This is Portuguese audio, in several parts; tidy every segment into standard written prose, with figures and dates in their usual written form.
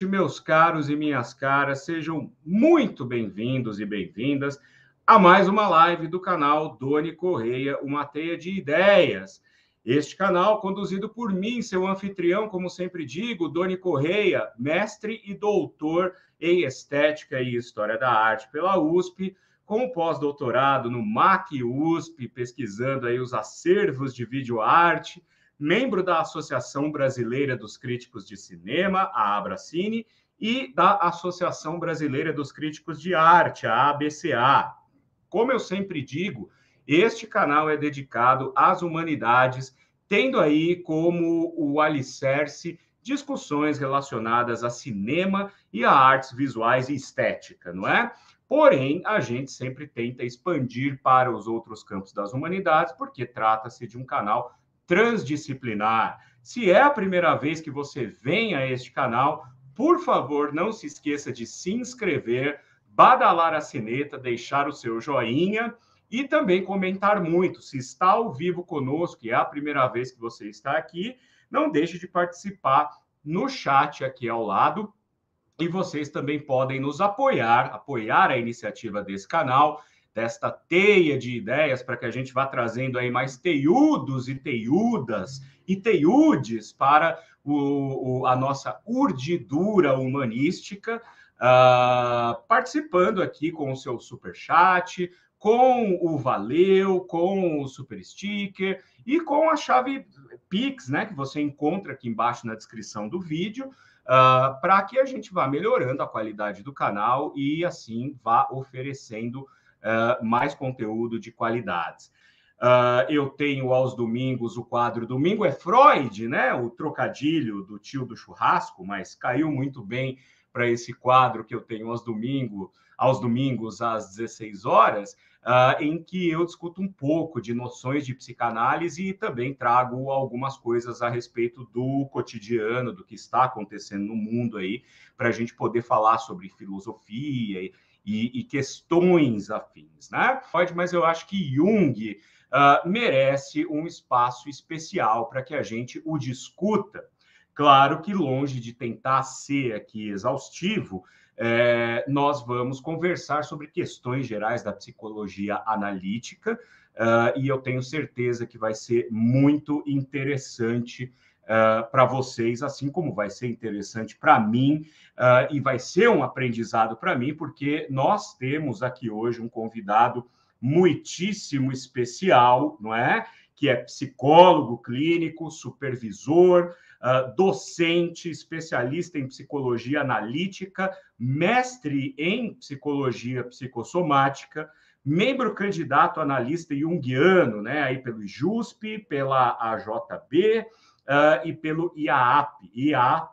Meus caros e minhas caras, sejam muito bem-vindos e bem-vindas a mais uma live do canal Doni Correia, uma teia de ideias. Este canal conduzido por mim, seu anfitrião, como sempre digo, Doni Correia, mestre e doutor em Estética e História da Arte pela USP, com pós-doutorado no MAC USP, pesquisando aí os acervos de videoarte, membro da Associação Brasileira dos Críticos de Cinema, a Abracine, e da Associação Brasileira dos Críticos de Arte, a ABCA. Como eu sempre digo, este canal é dedicado às humanidades, tendo aí como o alicerce discussões relacionadas a cinema e a artes visuais e estética, não é? Porém, a gente sempre tenta expandir para os outros campos das humanidades, porque trata-se de um canal transdisciplinar. Se é a primeira vez que você vem a este canal, por favor, não se esqueça de se inscrever, badalar a sineta, deixar o seu joinha e também comentar muito. Se está ao vivo conosco e é a primeira vez que você está aqui, não deixe de participar no chat aqui ao lado. E vocês também podem nos apoiar a iniciativa desse canal, desta teia de ideias, para que a gente vá trazendo aí mais teiudos e teiudas e teiudes para a nossa urdidura humanística, participando aqui com o seu superchat, com o Valeu, com o Super Sticker e com a chave Pix, né, que você encontra aqui embaixo na descrição do vídeo, para que a gente vá melhorando a qualidade do canal e, assim, vá oferecendo mais conteúdo de qualidades. Eu tenho aos domingos o quadro Domingo é Freud, né? O trocadilho do tio do churrasco, mas caiu muito bem para esse quadro que eu tenho aos domingos às 16 horas, em que eu discuto um pouco de noções de psicanálise e também trago algumas coisas a respeito do cotidiano, do que está acontecendo no mundo aí, para a gente poder falar sobre filosofia e questões afins, né? Mas eu acho que Jung merece um espaço especial para que a gente o discuta. Claro que longe de tentar ser aqui exaustivo, nós vamos conversar sobre questões gerais da psicologia analítica, e eu tenho certeza que vai ser muito interessante para vocês, assim como vai ser interessante para mim, e vai ser um aprendizado para mim, porque nós temos aqui hoje um convidado muitíssimo especial, não é? Que é psicólogo clínico, supervisor, docente, especialista em psicologia analítica, mestre em psicologia psicossomática, membro candidato analista junguiano, né, aí pelo IJUSP, pela AJB e pelo IAAP,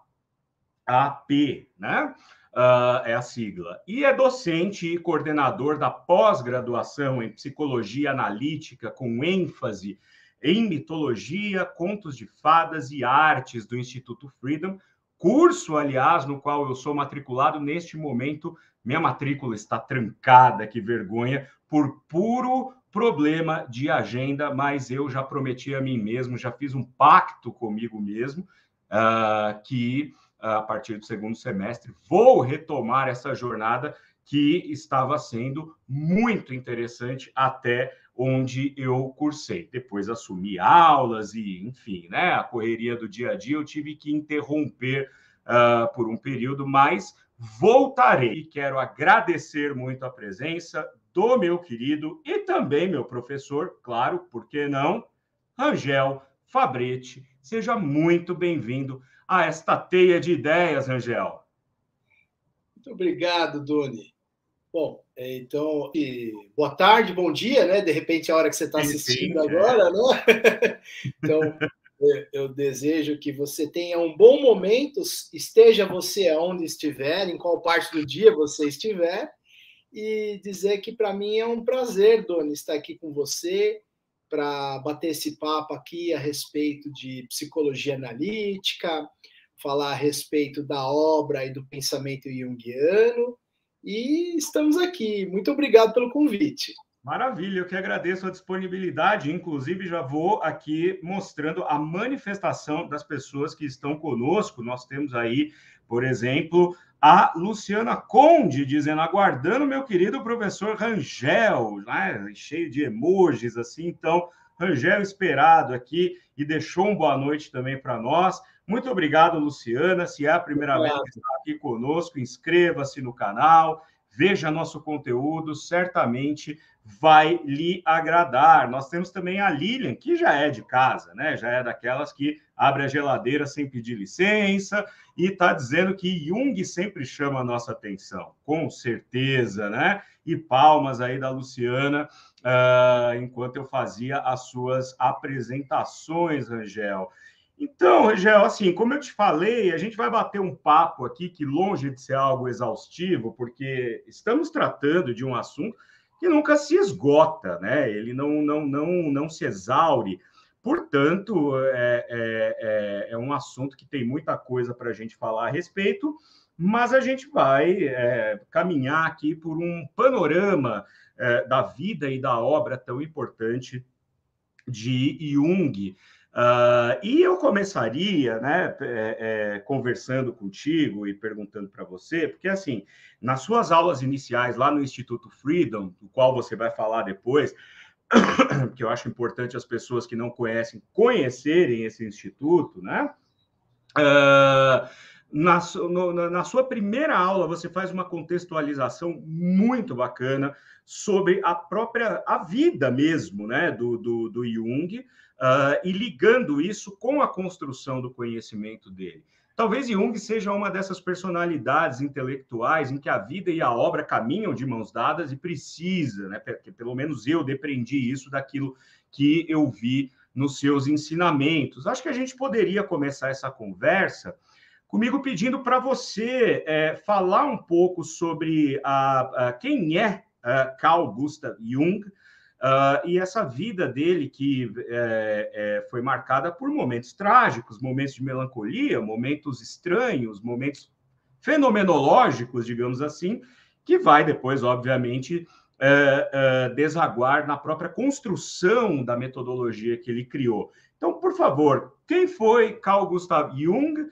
né? É a sigla. E é docente e coordenador da pós-graduação em psicologia analítica, com ênfase em mitologia, contos de fadas e artes do Instituto Freedom, curso, aliás, no qual eu sou matriculado neste momento. Minha matrícula está trancada, que vergonha, por puro problema de agenda, mas eu já prometi a mim mesmo, já fiz um pacto comigo mesmo, que a partir do segundo semestre vou retomar essa jornada que estava sendo muito interessante até onde eu cursei. Depois assumi aulas e, enfim, né, a correria do dia a dia eu tive que interromper por um período, mas voltarei. E quero agradecer muito a presença do meu querido e também meu professor, claro, por que não, Rangel Fabretti. Seja muito bem-vindo a esta teia de ideias, Rangel. Muito obrigado, Doni. Bom, então, boa tarde, bom dia, né? De repente, a hora que você está assistindo agora, né? Então, eu desejo que você tenha um bom momento, esteja você aonde estiver, em qual parte do dia você estiver, e dizer que para mim é um prazer, Doni, estar aqui com você para bater esse papo aqui a respeito de psicologia analítica, falar a respeito da obra e do pensamento junguiano. E estamos aqui. Muito obrigado pelo convite. Maravilha, eu que agradeço a disponibilidade. Inclusive, já vou aqui mostrando a manifestação das pessoas que estão conosco. Nós temos aí Por exemplo, a Luciana Conde dizendo, aguardando meu querido professor Rangel, né? Cheio de emojis assim. Então, Rangel esperado aqui e deixou uma boa noite também para nós. Muito obrigado, Luciana. Se é a primeira vez que está aqui conosco, inscreva-se no canal, veja nosso conteúdo, certamente vai lhe agradar. Nós temos também a Lilian, que já é de casa, né? Já é daquelas que abre a geladeira sem pedir licença e está dizendo que Jung sempre chama a nossa atenção, com certeza, né? E palmas aí da Luciana, enquanto eu fazia as suas apresentações, Rangel. Então, Rangel, assim, como eu te falei, a gente vai bater um papo aqui que, longe de ser algo exaustivo, porque estamos tratando de um assunto que nunca se esgota, né? Ele não se exaure. Portanto, é um assunto que tem muita coisa para a gente falar a respeito, mas a gente vai caminhar aqui por um panorama da vida e da obra tão importante de Jung. E eu começaria, né, conversando contigo e perguntando para você, porque, assim, nas suas aulas iniciais lá no Instituto Freedom, do qual você vai falar depois, que eu acho importante as pessoas que não conhecem conhecerem esse instituto, né? Na sua primeira aula, você faz uma contextualização muito bacana sobre a vida mesmo, né, do Jung, e ligando isso com a construção do conhecimento dele. Talvez Jung seja uma dessas personalidades intelectuais em que a vida e a obra caminham de mãos dadas e precisa, né, porque pelo menos eu depreendi isso daquilo que eu vi nos seus ensinamentos. Acho que a gente poderia começar essa conversa comigo pedindo para você falar um pouco sobre quem é Carl Gustav Jung e essa vida dele que foi marcada por momentos trágicos, momentos de melancolia, momentos estranhos, momentos fenomenológicos, digamos assim, que vai depois, obviamente, desaguar na própria construção da metodologia que ele criou. Então, por favor, quem foi Carl Gustav Jung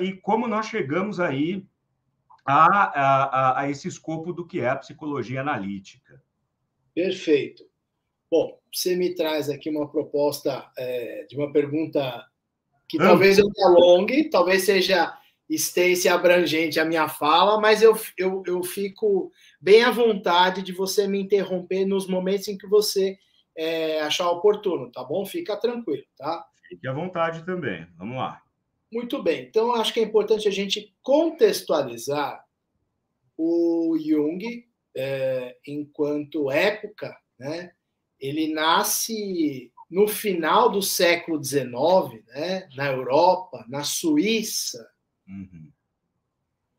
e como nós chegamos aí a esse escopo do que é a psicologia analítica? Perfeito. Bom, você me traz aqui uma proposta de uma pergunta que talvez eu me alongue, talvez seja extensa e abrangente a minha fala, mas eu fico bem à vontade de você me interromper nos momentos em que você achar oportuno, tá bom? Fica tranquilo, tá? Fique à vontade também. Vamos lá. Muito bem. Então, acho que é importante a gente contextualizar o Jung enquanto época, né? Ele nasce no final do século XIX, né? Na Europa, na Suíça,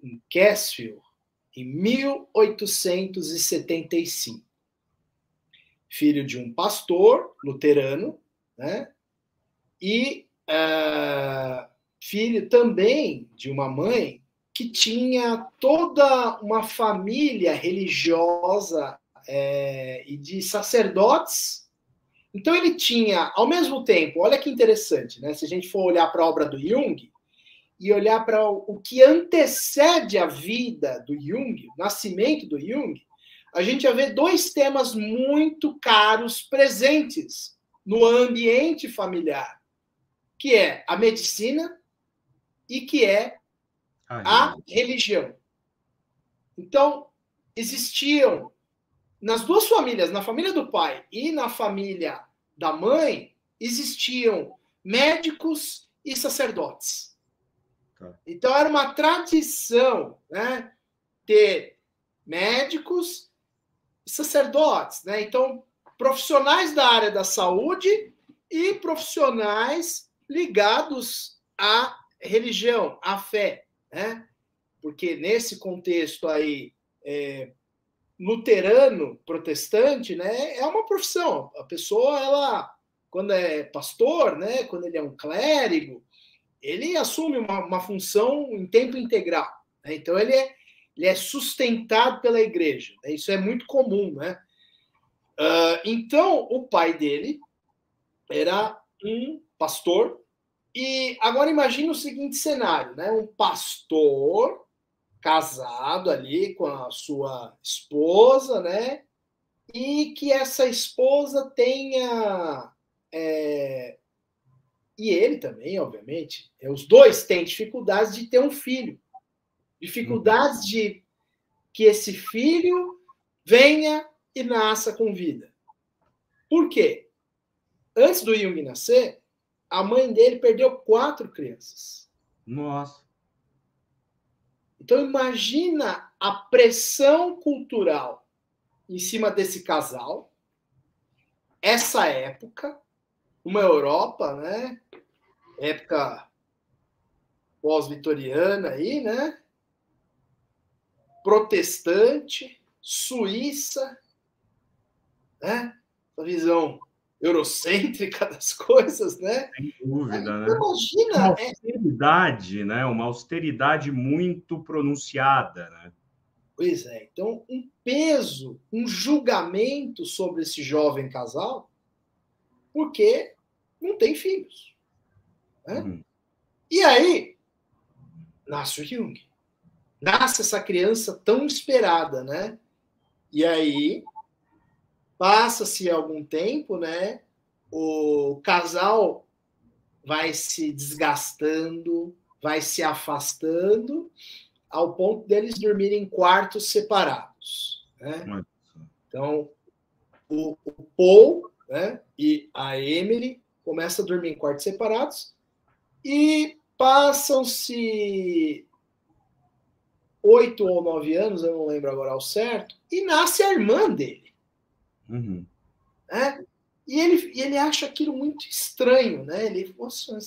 em Kessel, em 1875. Filho de um pastor luterano, né? E filho também de uma mãe que tinha toda uma família religiosa e de sacerdotes. Então ele tinha, ao mesmo tempo, olha que interessante, né? Se a gente for olhar para a obra do Jung e olhar para o que antecede a vida do Jung, o nascimento do Jung, a gente vai ver dois temas muito caros presentes no ambiente familiar, que é a medicina e que é a religião. Então, existiam nas duas famílias, na família do pai e na família da mãe, existiam médicos e sacerdotes. Então, era uma tradição, né, ter médicos e sacerdotes, né? Então, profissionais da área da saúde e profissionais ligados à religião, à fé, né? Porque nesse contexto aí luterano, protestante, né, é uma profissão. A pessoa, ela, quando é pastor, né, quando ele é um clérigo, ele assume uma função em tempo integral, né? Então ele é sustentado pela igreja, né? Isso é muito comum, né? Então o pai dele era um pastor E agora imagine o seguinte cenário, né? Um pastor casado ali com a sua esposa, né? E que essa esposa tenha... E ele também, obviamente, os dois têm dificuldades de ter um filho. Dificuldades de que esse filho venha e nasça com vida. Por quê? Antes do Jung nascer, a mãe dele perdeu 4 crianças. Nossa. Então imagina a pressão cultural em cima desse casal, essa época, uma Europa, né? Época pós-vitoriana aí, né? Protestante, Suíça, né? Essa visão eurocêntrica das coisas, né? Sem dúvida, né? Imagina... Uma austeridade, né? Uma austeridade muito pronunciada, né? Pois é. Então, um peso, um julgamento sobre esse jovem casal, porque não tem filhos. Né? E aí, nasce o Jung. Nasce essa criança tão esperada, né? E aí, passa-se algum tempo, né? O casal vai se desgastando, vai se afastando, ao ponto deles dormirem em quartos separados. Né? Então, o Paul, né, e a Emily começam a dormir em quartos separados e passam-se 8 ou 9 anos, eu não lembro agora ao certo, e nasce a irmã dele. Né? E ele acha aquilo muito estranho, né? Ele, nossa,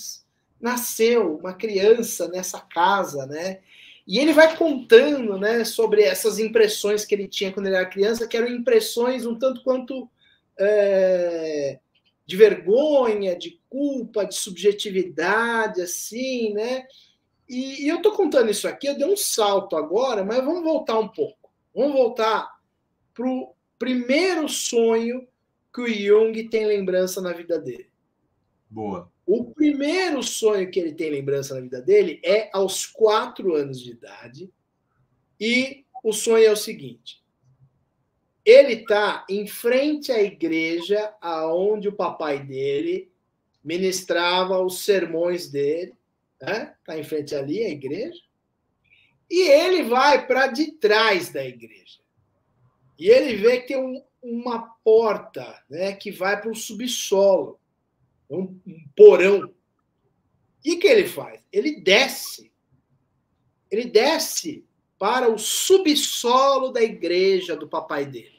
nasceu uma criança nessa casa, né? E ele vai contando, né, sobre essas impressões que ele tinha quando ele era criança, que eram impressões um tanto quanto de vergonha, de culpa, de subjetividade, assim, né? E eu tô contando isso aqui, eu dei um salto agora, mas vamos voltar um pouco. Vamos voltar pro primeiro sonho que o Jung tem lembrança na vida dele. Boa. O primeiro sonho que ele tem lembrança na vida dele é aos 4 anos de idade. E o sonho é o seguinte. Ele está em frente à igreja aonde o papai dele ministrava os sermões dele. Está em frente ali a igreja. E ele vai para de trás da igreja. E ele vê que tem uma porta, né, que vai para o subsolo. Um porão. E o que ele faz? Ele desce para o subsolo da igreja do papai dele.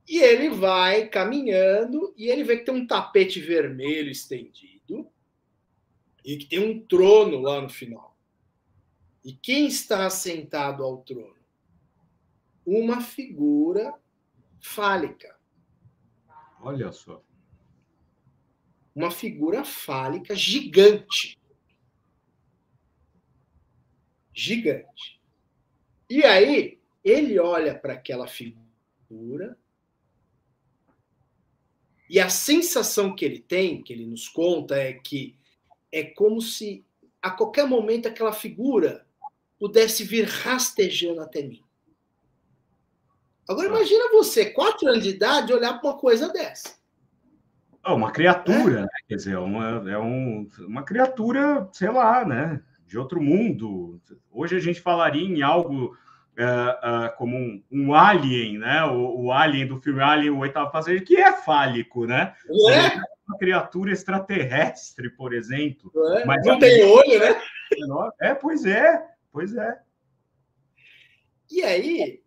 E ele vai caminhando e ele vê que tem um tapete vermelho estendido e que tem um trono lá no final. E quem está sentado ao trono? Uma figura fálica. Olha só. Uma figura fálica gigante. Gigante. E aí, ele olha para aquela figura e a sensação que ele tem, que ele nos conta, é que é como se a qualquer momento aquela figura pudesse vir rastejando até mim. Agora imagina você, 4 anos de idade, olhar para uma coisa dessa. Uma criatura, né? Quer dizer, uma criatura, sei lá, né? De outro mundo. Hoje a gente falaria em algo como um alien, né? O alien do filme Alien, o Oitavo Passageiro, que é fálico, né? Uma criatura extraterrestre, por exemplo. Mas não tem olho, né? Pois é. E aí,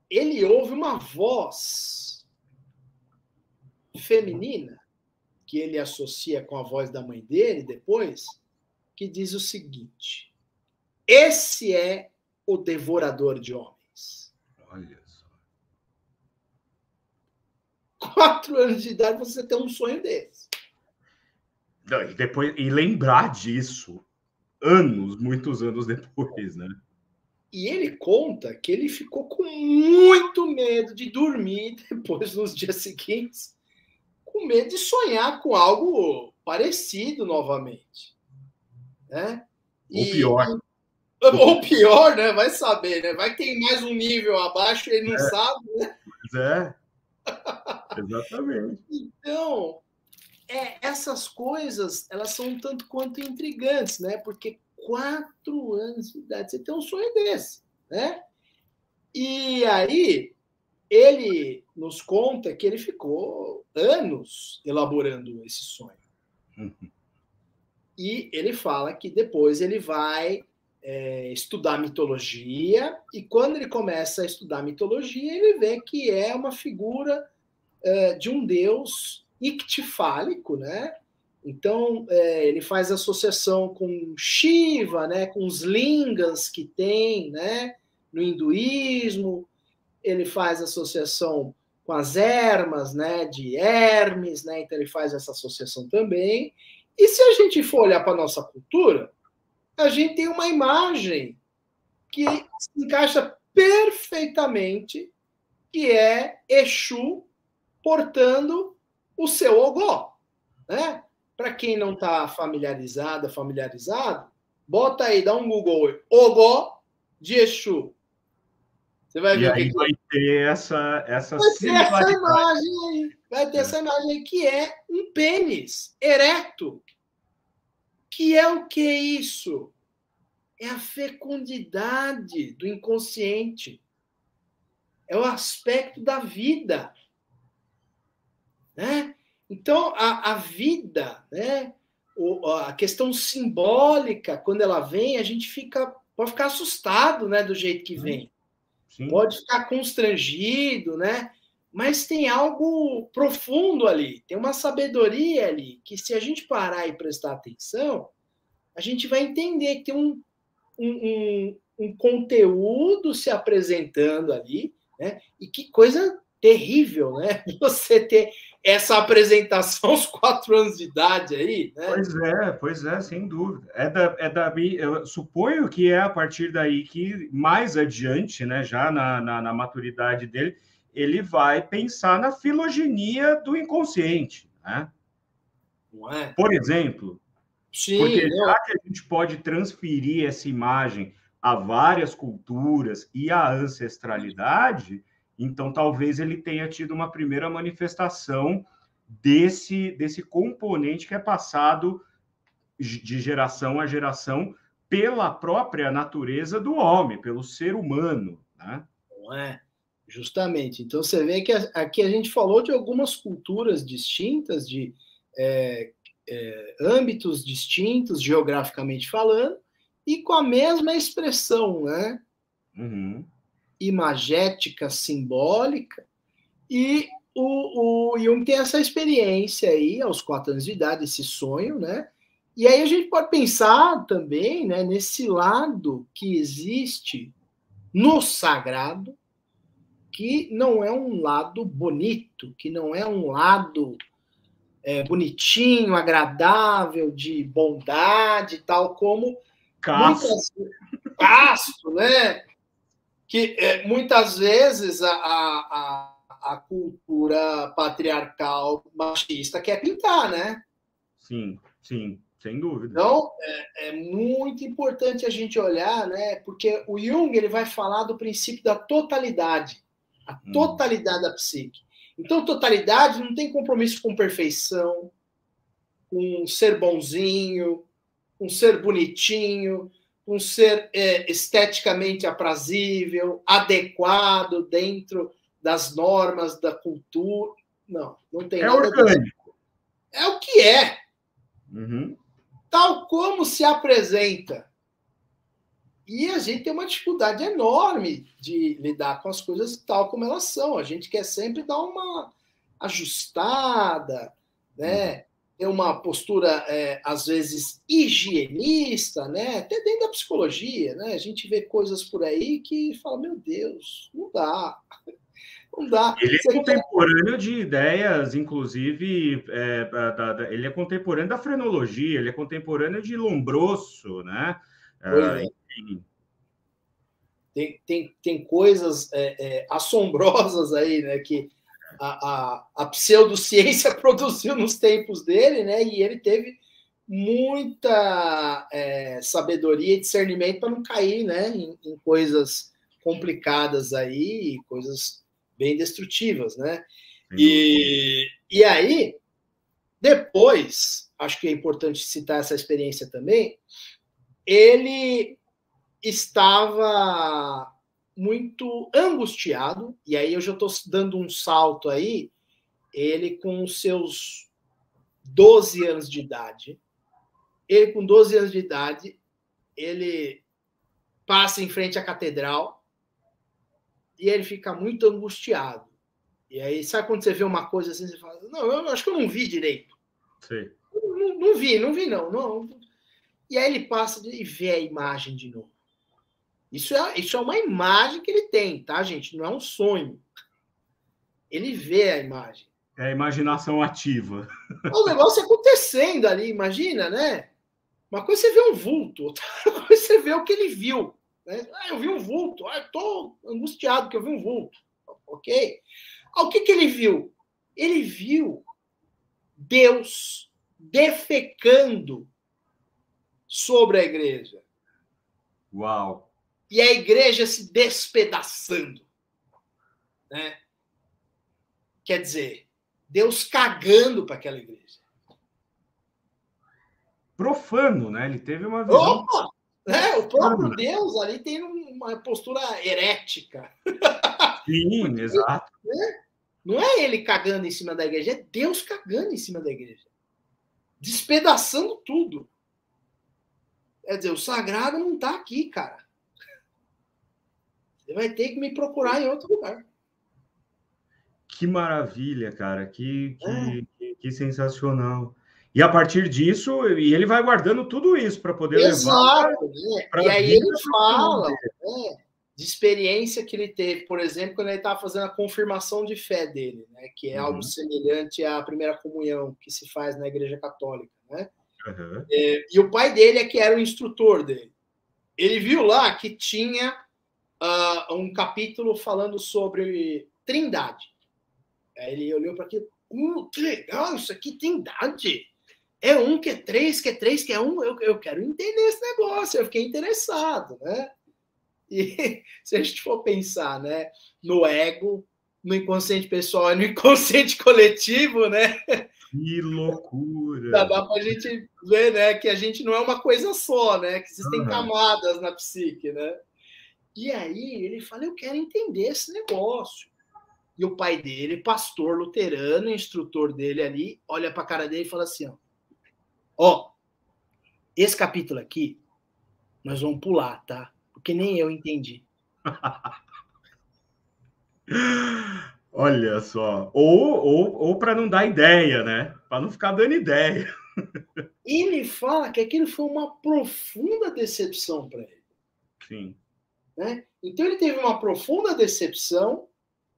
ele ouve uma voz feminina, que ele associa com a voz da mãe dele depois, que diz o seguinte: esse é o devorador de homens. Olha só. 4 anos de idade você tem um sonho desse. E lembrar disso muitos anos depois, né? E ele conta que ele ficou com muito medo de dormir depois, nos dias seguintes, com medo de sonhar com algo parecido novamente. Né? Ou pior. Ou pior, né? Vai saber, né? Vai que tem mais um nível abaixo e ele não sabe, né? Exatamente. Então, essas coisas, elas são um tanto quanto intrigantes, né? Porque 4 anos de idade, você tem um sonho desse, né? E aí, ele nos conta que ele ficou anos elaborando esse sonho. E ele fala que depois ele vai estudar mitologia, e quando ele começa a estudar mitologia, ele vê que é uma figura de um deus ictifálico, né? Então, ele faz associação com Shiva, né? Com os lingams que tem, né? No hinduísmo, ele faz associação com as ermas, né? De Hermes, né? Então, ele faz essa associação também. E se a gente for olhar para a nossa cultura, a gente tem uma imagem que se encaixa perfeitamente, que é Exu portando o seu ogó, né? Para quem não está familiarizado, bota aí, dá um Google, ogó de Exu. Você vai ver o que vai ter essa imagem aí. Vai ter essa imagem aí, que é um pênis ereto. Que é o que é isso? É a fecundidade do inconsciente. É o aspecto da vida. Né? Então, a vida, né? A questão simbólica, quando ela vem, a gente pode ficar assustado, né, do jeito que vem. Sim. Pode ficar constrangido, né? Mas tem algo profundo ali, tem uma sabedoria ali, que se a gente parar e prestar atenção, a gente vai entender que tem um conteúdo se apresentando ali, né? E que coisa terrível, né? Você ter essa apresentação aos 4 anos de idade aí, né? Pois é, sem dúvida. Eu suponho que é a partir daí que, mais adiante, né, já na maturidade dele, ele vai pensar na filogenia do inconsciente, né? Não é? Por exemplo, sim, porque já que a gente pode transferir essa imagem a várias culturas e à ancestralidade, então talvez ele tenha tido uma primeira manifestação desse componente que é passado de geração a geração pela própria natureza do homem, pelo ser humano, né? Não é? Justamente. Então, você vê que aqui a gente falou de algumas culturas distintas, de âmbitos distintos, geograficamente falando, e com a mesma expressão, né? Uhum. Imagética, simbólica, e o Jung tem essa experiência aí, aos 4 anos de idade, esse sonho, né? E aí a gente pode pensar também, né, nesse lado que existe no sagrado, que não é um lado bonito, que não é um lado bonitinho, agradável, de bondade, tal como casto, né? Que muitas vezes a cultura patriarcal machista quer pintar, né? Sim, sem dúvida. Então, é muito importante a gente olhar, né? Porque o Jung ele vai falar do princípio da totalidade, a totalidade da psique. Então, totalidade não tem compromisso com perfeição, com ser bonzinho, com ser bonitinho, com ser esteticamente aprazível, adequado dentro das normas da cultura. Não tem nada orgânico. Disso. É o que é. Uhum. Tal como se apresenta. E a gente tem uma dificuldade enorme de lidar com as coisas tal como elas são. A gente quer sempre dar uma ajustada, né? Ter uma postura, às vezes, higienista, né? Até dentro da psicologia, né? A gente vê coisas por aí que fala, meu Deus, não dá. Não dá. Ele é contemporâneo de ideias, inclusive, ele é contemporâneo da frenologia, ele é contemporâneo de Lombroso, né? Tem coisas assombrosas aí, né? Que a pseudociência produziu nos tempos dele, né? E ele teve muita sabedoria e discernimento para não cair, né, em coisas complicadas aí, coisas bem destrutivas, né? E aí, depois, acho que é importante citar essa experiência também, ele estava muito angustiado, e aí eu já estou dando um salto aí, ele com os seus 12 anos de idade, ele passa em frente à catedral e ele fica muito angustiado. E aí, sabe quando você vê uma coisa assim, você fala, não, eu acho que eu não vi direito. Sim. Não vi, não. E aí ele passa e vê a imagem de novo. Isso é uma imagem que ele tem, tá, gente? Não é um sonho. Ele vê a imagem. É a imaginação ativa. O negócio acontecendo ali, imagina, né? Uma coisa é você vê um vulto, outra coisa é você vê o que ele viu. Né? Eu vi um vulto, estou angustiado porque eu vi um vulto. Ok? O que ele viu? Ele viu Deus defecando sobre a igreja. Uau! E a igreja se despedaçando. Né? Quer dizer, Deus cagando para aquela igreja. Profano, né? Ele teve uma visão... Opa! Né? O próprio Deus ali tem uma postura herética. Sim, porque, exato. Né? Não é ele cagando em cima da igreja, é Deus cagando em cima da igreja. Despedaçando tudo. Quer dizer, o sagrado não está aqui, cara. Você vai ter que me procurar em outro lugar. Que maravilha, cara. Que sensacional. E a partir disso, ele vai guardando tudo isso para poder levar. Né? E aí ele fala de experiência que ele teve, por exemplo, quando ele estava fazendo a confirmação de fé dele, né? Que é algo semelhante à primeira comunhão que se faz na Igreja Católica. Né? E o pai dele é que era o instrutor dele. Ele viu lá que tinha um capítulo falando sobre Trindade. Aí ele olhou para aquilo, que legal, isso aqui Trindade. É um que é três, que é três, que é um. Eu quero entender esse negócio. Eu fiquei interessado, né? E se a gente for pensar, né, no ego, no inconsciente pessoal e no inconsciente coletivo, né? Que loucura! Dá para a gente ver, né, que a gente não é uma coisa só, né? Que existem camadas na psique, né? E aí ele fala, eu quero entender esse negócio. E o pai dele, pastor luterano, instrutor dele ali, olha para a cara dele e fala assim, ó, esse capítulo aqui, nós vamos pular, tá? Porque nem eu entendi. Olha só. Ou para não dar ideia, né? Para não ficar dando ideia. Ele fala que aquilo foi uma profunda decepção para ele. Sim. Né? Então ele teve uma profunda decepção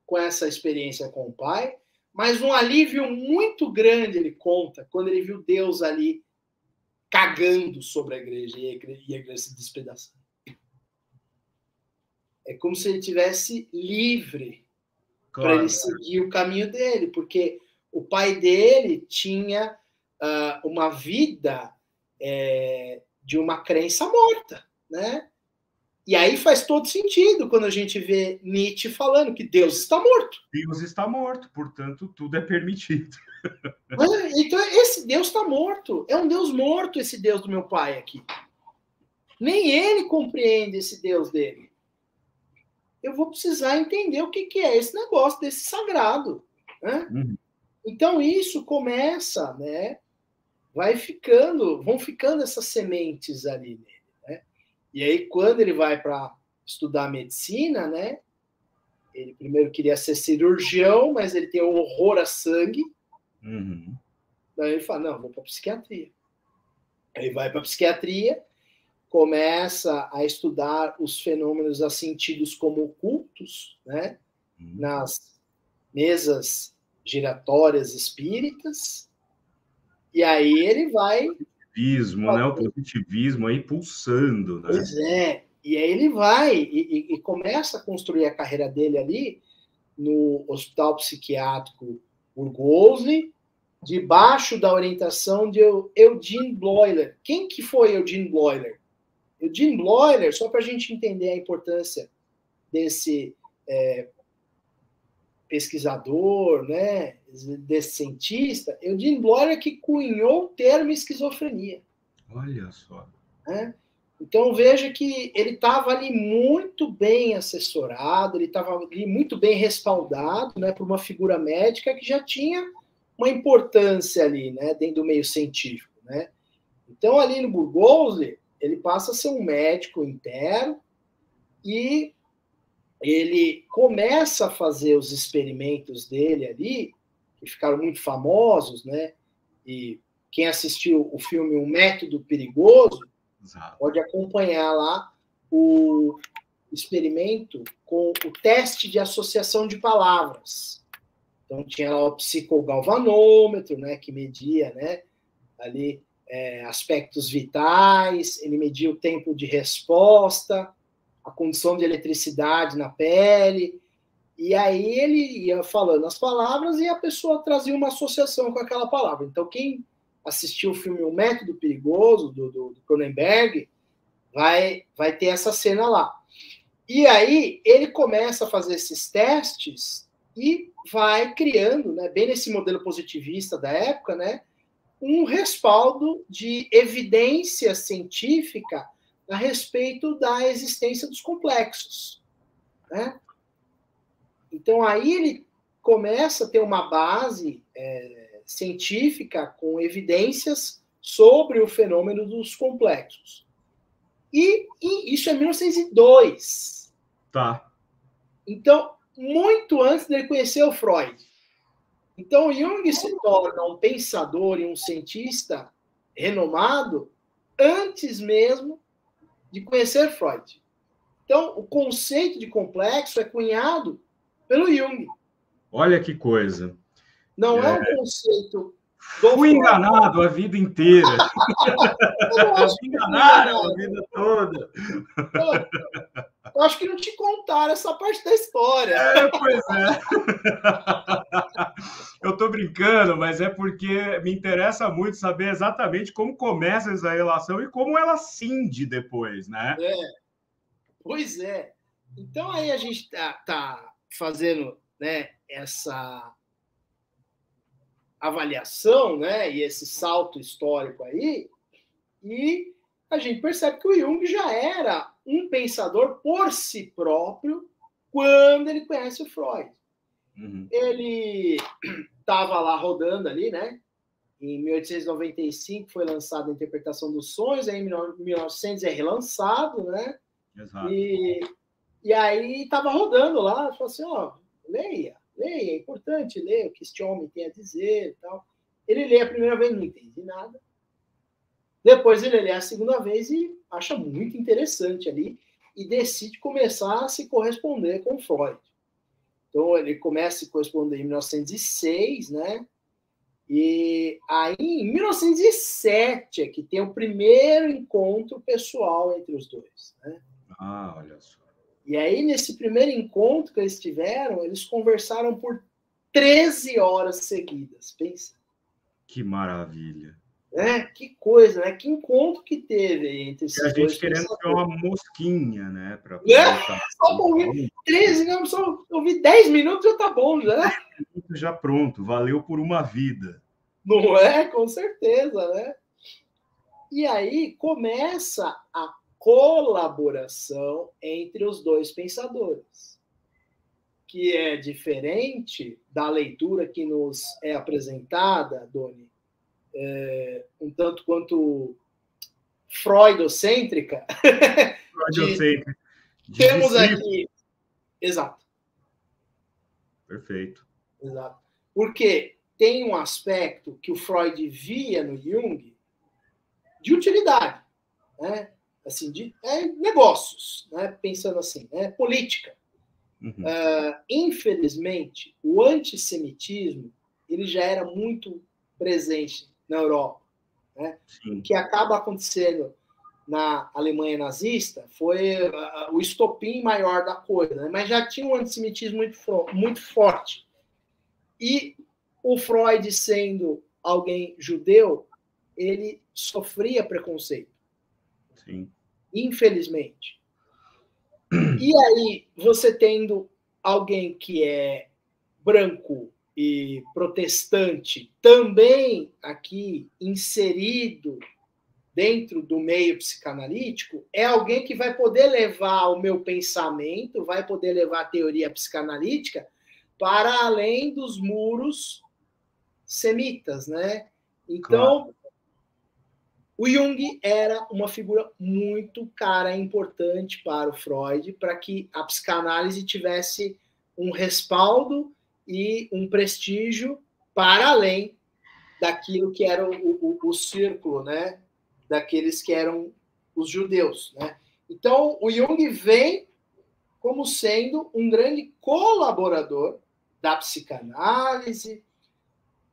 com essa experiência com o pai, mas um alívio muito grande, ele conta, quando ele viu Deus ali cagando sobre a igreja e a igreja se despedaçando. É como se ele tivesse livre para ele seguir o caminho dele, porque o pai dele tinha uma vida de uma crença morta, né? E aí faz todo sentido quando a gente vê Nietzsche falando que Deus está morto. Deus está morto, portanto, tudo é permitido. Então, esse Deus está morto. É um Deus morto, esse Deus do meu pai aqui. Nem ele compreende esse Deus dele. Eu vou precisar entender o que é esse negócio desse sagrado. Né? Então, isso começa, né? Vão ficando essas sementes ali nele. Né? E aí, quando ele vai para estudar medicina, né? Ele primeiro queria ser cirurgião, mas ele tem um horror a sangue. Daí ele fala, não, vou para psiquiatria. Aí vai para psiquiatria, começa a estudar os fenômenos assim tidos como ocultos, né? Nas mesas giratórias espíritas. E aí ele vai... O positivismo aí pulsando. Né? Pois é. E aí ele vai e começa a construir a carreira dele ali no Hospital Psiquiátrico Burgosli, debaixo da orientação de Eugene Bloiler. Quem que foi Eugene Bloiler? Eugene Bloiler, só para a gente entender a importância desse pesquisador, né, desse cientista, Eugene Bloiler que cunhou o termo esquizofrenia. Olha só. Né? Então, veja que ele estava ali muito bem assessorado, ele estava ali muito bem respaldado, né, por uma figura médica que já tinha uma importância ali, né, dentro do meio científico. Né? Então, ali no Burgosli, ele passa a ser um médico interno e ele começa a fazer os experimentos dele ali, que ficaram muito famosos, né? E quem assistiu o filme Um Método Perigoso, exato, pode acompanhar lá o experimento com o teste de associação de palavras. Então, tinha lá o psicogalvanômetro, né, que media, né, ali aspectos vitais, ele media o tempo de resposta, a condição de eletricidade na pele, e aí ele ia falando as palavras e a pessoa trazia uma associação com aquela palavra. Então, quem assistiu o filme O Método Perigoso, do Cronenberg, vai ter essa cena lá. E aí ele começa a fazer esses testes e vai criando, né, bem nesse modelo positivista da época, né, um respaldo de evidência científica a respeito da existência dos complexos. Né? Então, aí ele começa a ter uma base científica com evidências sobre o fenômeno dos complexos. E isso é 1902. Tá. Então, muito antes dele conhecer o Freud. Então, Jung se torna um pensador e um cientista renomado antes mesmo de conhecer Freud. Então, o conceito de complexo é cunhado pelo Jung. Olha que coisa. Não é um conceito... Fui enganado a vida inteira. Me enganaram a vida toda. Eu acho que não te contaram essa parte da história. Pois é. Eu estou brincando, mas é porque me interessa muito saber exatamente como começa essa relação e como ela cinde depois, né? Pois é. Então, aí a gente tá fazendo, né, essa avaliação, né, e esse salto histórico aí, e a gente percebe que o Jung já era um pensador por si próprio quando ele conhece o Freud. Uhum. Ele estava lá rodando ali, né? Em 1895 foi lançada a Interpretação dos Sonhos, aí em 1900 é relançado, né? Exato. E aí estava rodando lá, falou assim, ó, leia, é importante ler o que este homem tem a dizer e tal. Ele lê a primeira vez, não entende nada. Depois ele lê a segunda vez e acha muito interessante ali e decide começar a se corresponder com Freud. Então, ele começa a se corresponder em 1906, né? E aí, em 1907, é que tem o primeiro encontro pessoal entre os dois, né? Ah, olha só. E aí, nesse primeiro encontro que eles tiveram, eles conversaram por 13 horas seguidas. Pensa. Que maravilha. Que coisa, né? Que encontro que teve entre esses dois. A gente querendo ter uma mosquinha, né? Pra só ouvir 13, não, só ouvir 10 minutos já tá bom, já. Já pronto, valeu por uma vida. Não é? Com certeza, né? E aí começa a colaboração entre os dois pensadores, que é diferente da leitura que nos é apresentada, Doni, um tanto quanto freudocêntrica. Freudocêntrica. Temos aqui... Exato. Perfeito. Exato. Porque tem um aspecto que o Freud via no Jung de utilidade, né? Assim, de negócios, né? Pensando assim, né? Política. Uhum. Infelizmente, o antissemitismo ele já era muito presente na Europa, né? O que acaba acontecendo na Alemanha nazista foi o estopim maior da coisa, né? Mas já tinha um antissemitismo muito forte. E o Freud, sendo alguém judeu, ele sofria preconceito. Sim. Infelizmente. E aí, você tendo alguém que é branco e protestante, também aqui inserido dentro do meio psicanalítico, é alguém que vai poder levar o meu pensamento, vai poder levar a teoria psicanalítica para além dos muros semitas, né? Então, claro, o Jung era uma figura muito cara, importante para o Freud, para que a psicanálise tivesse um respaldo e um prestígio para além daquilo que era o círculo, né? Daqueles que eram os judeus, né? Então, o Jung vem como sendo um grande colaborador da psicanálise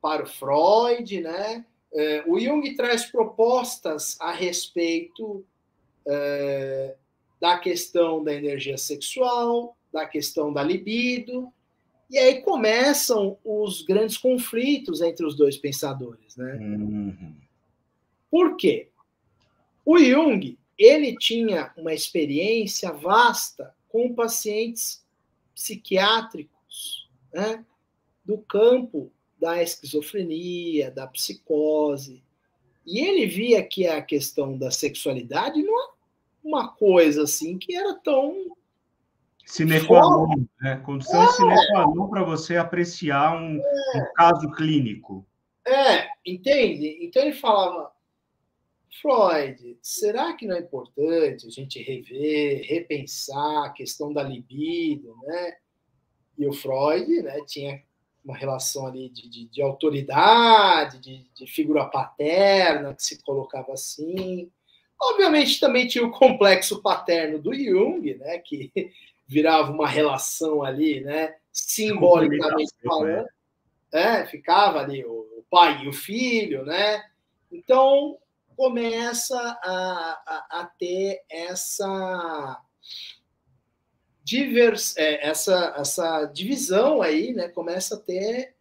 para o Freud, né? O Jung traz propostas a respeito da questão da energia sexual, da questão da libido, e aí começam os grandes conflitos entre os dois pensadores, né? Uhum. Por quê? O Jung, ele tinha uma experiência vasta com pacientes psiquiátricos, né? Do campo da esquizofrenia, da psicose. E ele via que a questão da sexualidade não é uma coisa assim que era tão... Sine qua non, né? Condição sine qua non para você apreciar um caso clínico. Entende? Então ele falava, Freud, será que não é importante a gente rever, repensar a questão da libido, né? E o Freud, né, tinha uma relação ali de autoridade, de figura paterna, que se colocava assim. Obviamente também tinha o complexo paterno do Jung, né, que virava uma relação ali, né, simbolicamente falando. Ficava ali o pai e o filho, né? Então começa a ter essa essa divisão aí, né? Começa a ter.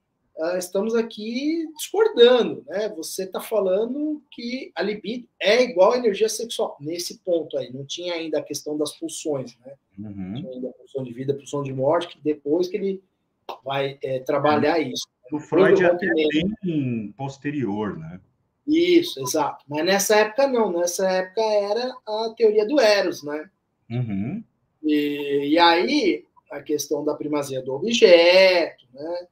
Estamos aqui discordando, né? Você está falando que a libido é igual à energia sexual. Nesse ponto aí, não tinha ainda a questão das pulsões, né? Uhum. Tinha ainda a pulsão de vida, a pulsão de morte, que depois que ele vai trabalhar isso. O Freud é até bem posterior, né? Isso, exato. Mas nessa época não. Nessa época era a teoria do Eros, né? Uhum. E aí a questão da primazia do objeto, né?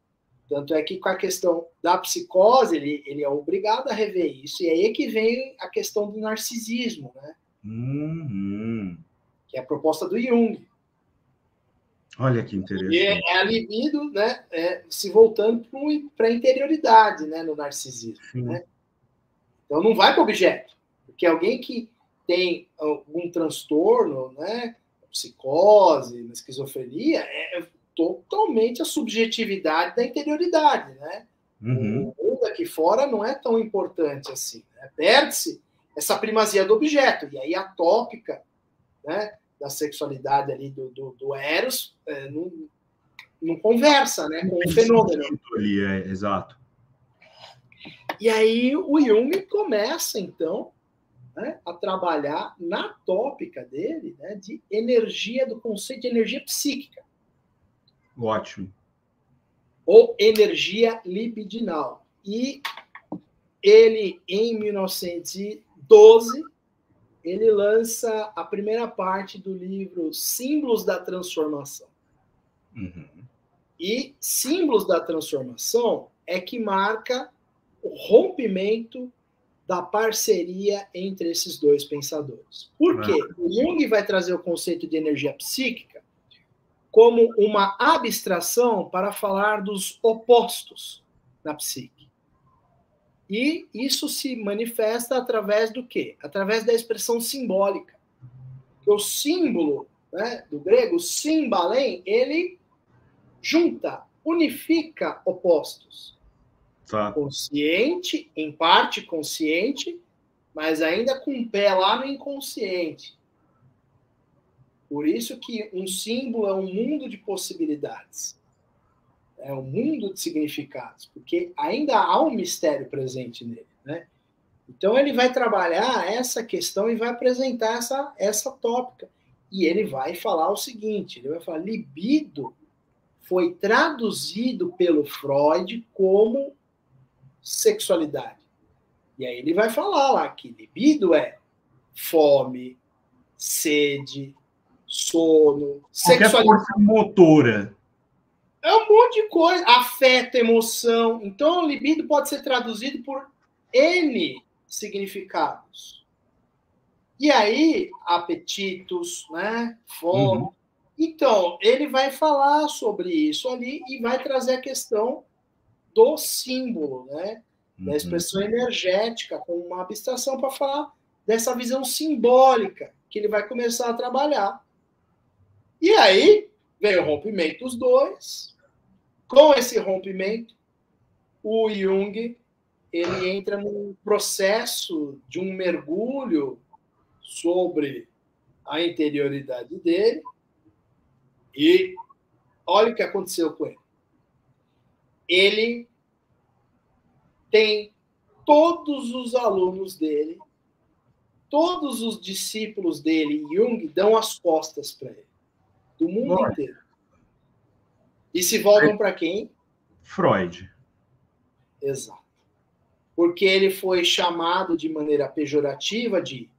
Tanto é que com a questão da psicose, ele é obrigado a rever isso. E aí é que vem a questão do narcisismo, né? Uhum. Que é a proposta do Jung. Olha que interessante. E é a libido, né? Se voltando para a interioridade, né? No narcisismo, né? Então não vai para o objeto. Porque alguém que tem algum transtorno, né? Psicose, esquizofrenia, é totalmente a subjetividade da interioridade, né? Uhum. O mundo aqui fora não é tão importante assim, né? Perde-se essa primazia do objeto, e aí a tópica, né, da sexualidade ali do Eros não conversa, né, com o fenômeno. Ali, exato. E aí o Jung começa, então, né, a trabalhar na tópica dele, né, de energia, do conceito de energia psíquica. Ótimo. Ou energia libidinal. E ele, em 1912, ele lança a primeira parte do livro Símbolos da Transformação. Uhum. E Símbolos da Transformação é que marca o rompimento da parceria entre esses dois pensadores. Por quê? O Jung vai trazer o conceito de energia psíquica como uma abstração para falar dos opostos na psique. E isso se manifesta através do quê? Através da expressão simbólica. O símbolo, né, do grego, símbalém, ele junta, unifica opostos. Tá. Consciente, em parte consciente, mas ainda com o pé lá no inconsciente. Por isso que um símbolo é um mundo de possibilidades. É um mundo de significados, porque ainda há um mistério presente nele, né? Então ele vai trabalhar essa questão e vai apresentar essa tópica. E ele vai falar o seguinte, ele vai falar, libido foi traduzido pelo Freud como sexualidade. E aí ele vai falar lá que libido é fome, sede, sono, sexualidade. Qualquer força motora. É um monte de coisa. Afeto, emoção. Então, o libido pode ser traduzido por N significados. E aí, apetitos, né? Fome. Uhum. Então, ele vai falar sobre isso ali e vai trazer a questão do símbolo, né? Da expressão energética, com uma abstração para falar dessa visão simbólica que ele vai começar a trabalhar. E aí, vem o rompimento dos dois. Com esse rompimento, o Jung ele entra num processo de um mergulho sobre a interioridade dele e olha o que aconteceu com ele. Ele tem todos os alunos dele, todos os discípulos dele, Jung, dão as costas para ele, do mundo inteiro. E se voltam para quem? Freud. Exato. Porque ele foi chamado de maneira pejorativa de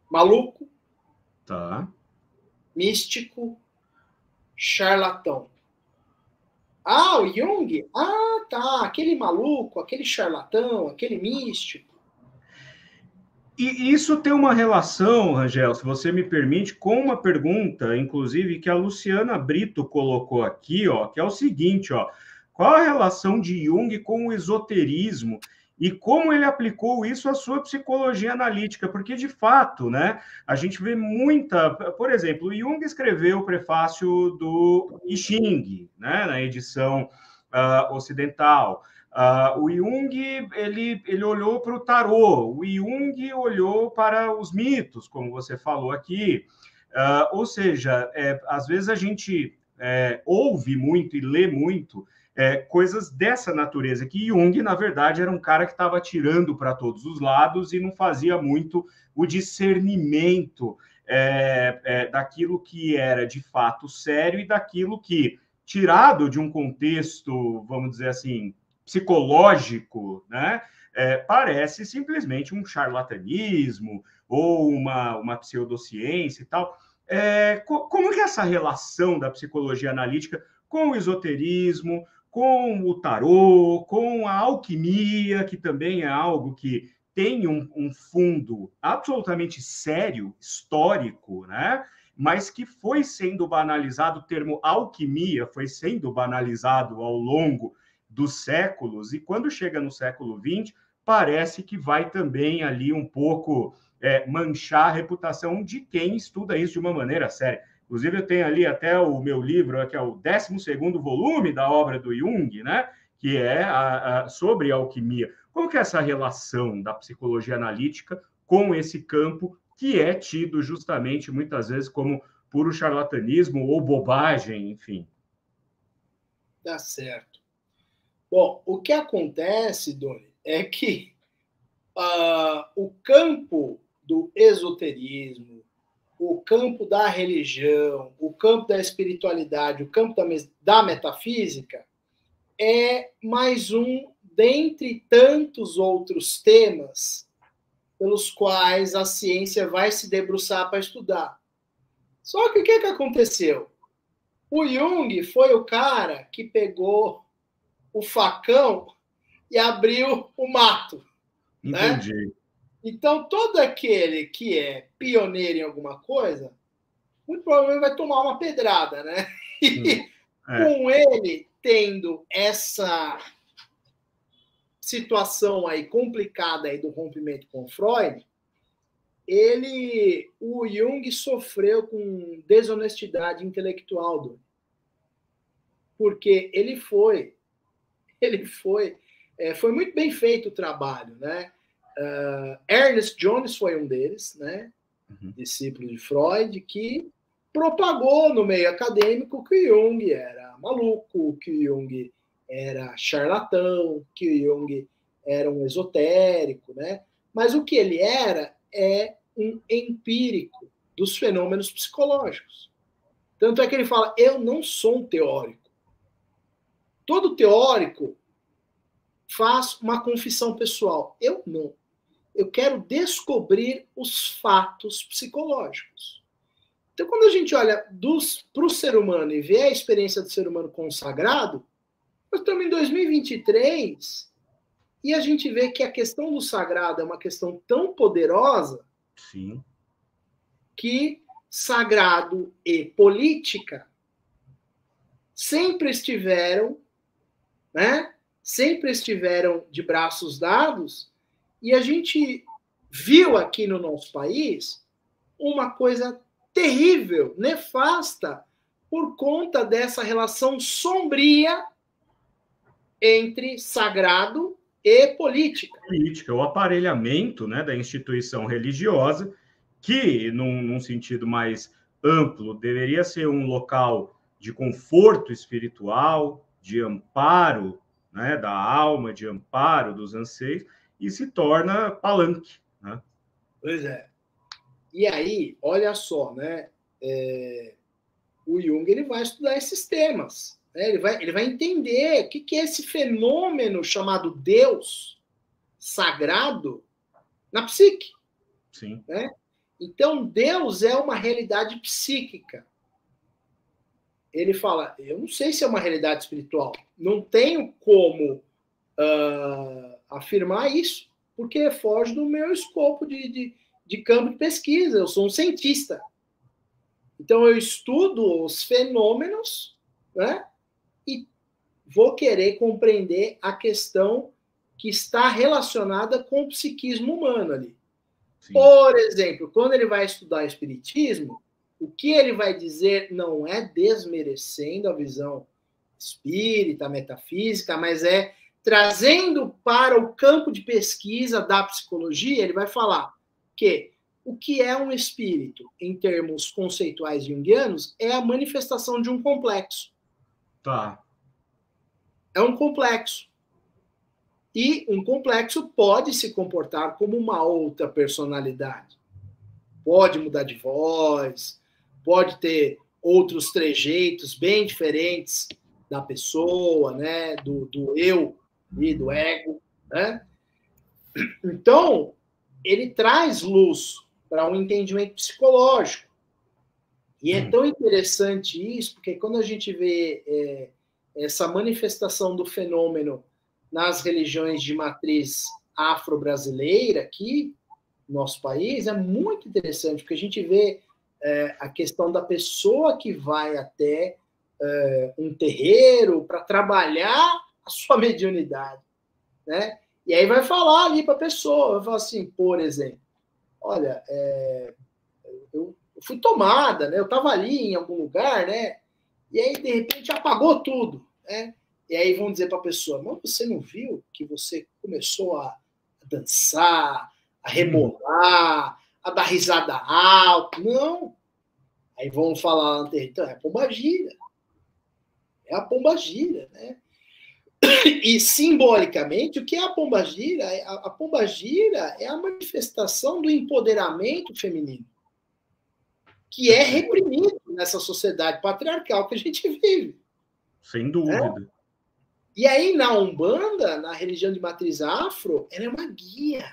maluco, tá, místico, charlatão. Ah, o Jung? Ah, tá. Aquele maluco, aquele charlatão, aquele místico. E isso tem uma relação, Rangel, se você me permite, com uma pergunta, inclusive, que a Luciana Brito colocou aqui, ó, que é o seguinte, ó, qual a relação de Jung com o esoterismo e como ele aplicou isso à sua psicologia analítica? Porque, de fato, né, a gente vê muita... Por exemplo, o Jung escreveu o prefácio do I Ching, né, na edição ocidental. O Jung, ele olhou para o tarô, o Jung olhou para os mitos, como você falou aqui. Ou seja, às vezes a gente ouve muito e lê muito coisas dessa natureza, que Jung, na verdade, era um cara que estava atirando para todos os lados e não fazia muito o discernimento daquilo que era de fato sério e daquilo que, tirado de um contexto, vamos dizer assim, psicológico, né? Parece simplesmente um charlatanismo ou uma pseudociência e tal. Como que é essa relação da psicologia analítica com o esoterismo, com o tarô, com a alquimia, que também é algo que tem um fundo absolutamente sério, histórico, né? Mas que foi sendo banalizado, o termo alquimia foi sendo banalizado ao longo dos séculos, e quando chega no século XX, parece que vai também ali um pouco manchar a reputação de quem estuda isso de uma maneira séria. Inclusive, eu tenho ali até o meu livro, que é o 12º volume da obra do Jung, né? Que é sobre a alquimia. Como que é essa relação da psicologia analítica com esse campo que é tido justamente, muitas vezes, como puro charlatanismo ou bobagem, enfim? Tá certo. Bom, o que acontece, Doni, é que o campo do esoterismo, o campo da religião, o campo da espiritualidade, o campo da metafísica é mais um dentre tantos outros temas pelos quais a ciência vai se debruçar para estudar. Só que o que aconteceu? O Jung foi o cara que pegou o facão e abriu o mato. Entendi. Né? Então, todo aquele que é pioneiro em alguma coisa, muito provavelmente vai tomar uma pedrada, né? E com ele tendo essa situação aí complicada aí do rompimento com Freud, o Jung sofreu com desonestidade intelectual, porque foi muito bem feito o trabalho, né? Ernest Jones foi um deles, né? Discípulo de Freud, que propagou no meio acadêmico que Jung era maluco, que Jung era charlatão, que Jung era um esotérico, né? Mas o que ele era é um empírico dos fenômenos psicológicos. Tanto é que ele fala, eu não sou um teórico. Todo teórico faz uma confissão pessoal. Eu não. Eu quero descobrir os fatos psicológicos. Então, quando a gente olha para o ser humano e vê a experiência do ser humano com o sagrado, nós estamos em 2023 e a gente vê que a questão do sagrado é uma questão tão poderosa. Sim. Que sagrado e política sempre estiveram, né? Sempre estiveram de braços dados, e a gente viu aqui no nosso país uma coisa terrível, nefasta, por conta dessa relação sombria entre sagrado e política. Política, o aparelhamento, né, da instituição religiosa, que, num sentido mais amplo, deveria ser um local de conforto espiritual, de amparo, né, da alma, de amparo dos anseios, e se torna palanque. Né? Pois é. E aí, olha só, né? O Jung ele vai estudar esses temas. Né? Ele vai entender o que é esse fenômeno chamado Deus sagrado na psique. Sim. Né? Então, Deus é uma realidade psíquica. Ele fala, eu não sei se é uma realidade espiritual. Não tenho como afirmar isso, porque foge do meu escopo de campo de pesquisa. Eu sou um cientista. Então, eu estudo os fenômenos, né? E vou querer compreender a questão que está relacionada com o psiquismo humano ali. Sim. Por exemplo, quando ele vai estudar espiritismo, o que ele vai dizer não é desmerecendo a visão espírita, metafísica, mas é trazendo para o campo de pesquisa da psicologia, ele vai falar que o que é um espírito, em termos conceituais junguianos, é a manifestação de um complexo. Tá. É um complexo. E um complexo pode se comportar como uma outra personalidade. Pode mudar de voz, pode ter outros trejeitos bem diferentes da pessoa, né? Do eu e do ego. Né? Então, ele traz luz para um entendimento psicológico. E é tão interessante isso, porque quando a gente vê essa manifestação do fenômeno nas religiões de matriz afro-brasileira aqui no nosso país, é muito interessante, porque a gente vê a questão da pessoa que vai até um terreiro para trabalhar a sua mediunidade, né? E aí vai falar ali para a pessoa, vai falar assim, por exemplo, olha, eu fui tomada, né? Eu estava ali em algum lugar, né? E aí, de repente, apagou tudo, né? E aí vão dizer para a pessoa, mas você não viu que você começou a dançar, a rebolar, a dar risada alta? Não. Aí vão falar lá no território, é a pombagira. É a pombagira, né? E, simbolicamente, o que é a pombagira? A pombagira é a manifestação do empoderamento feminino, que é reprimido nessa sociedade patriarcal que a gente vive. Sem dúvida. E aí, na Umbanda, na religião de matriz afro, ela é uma guia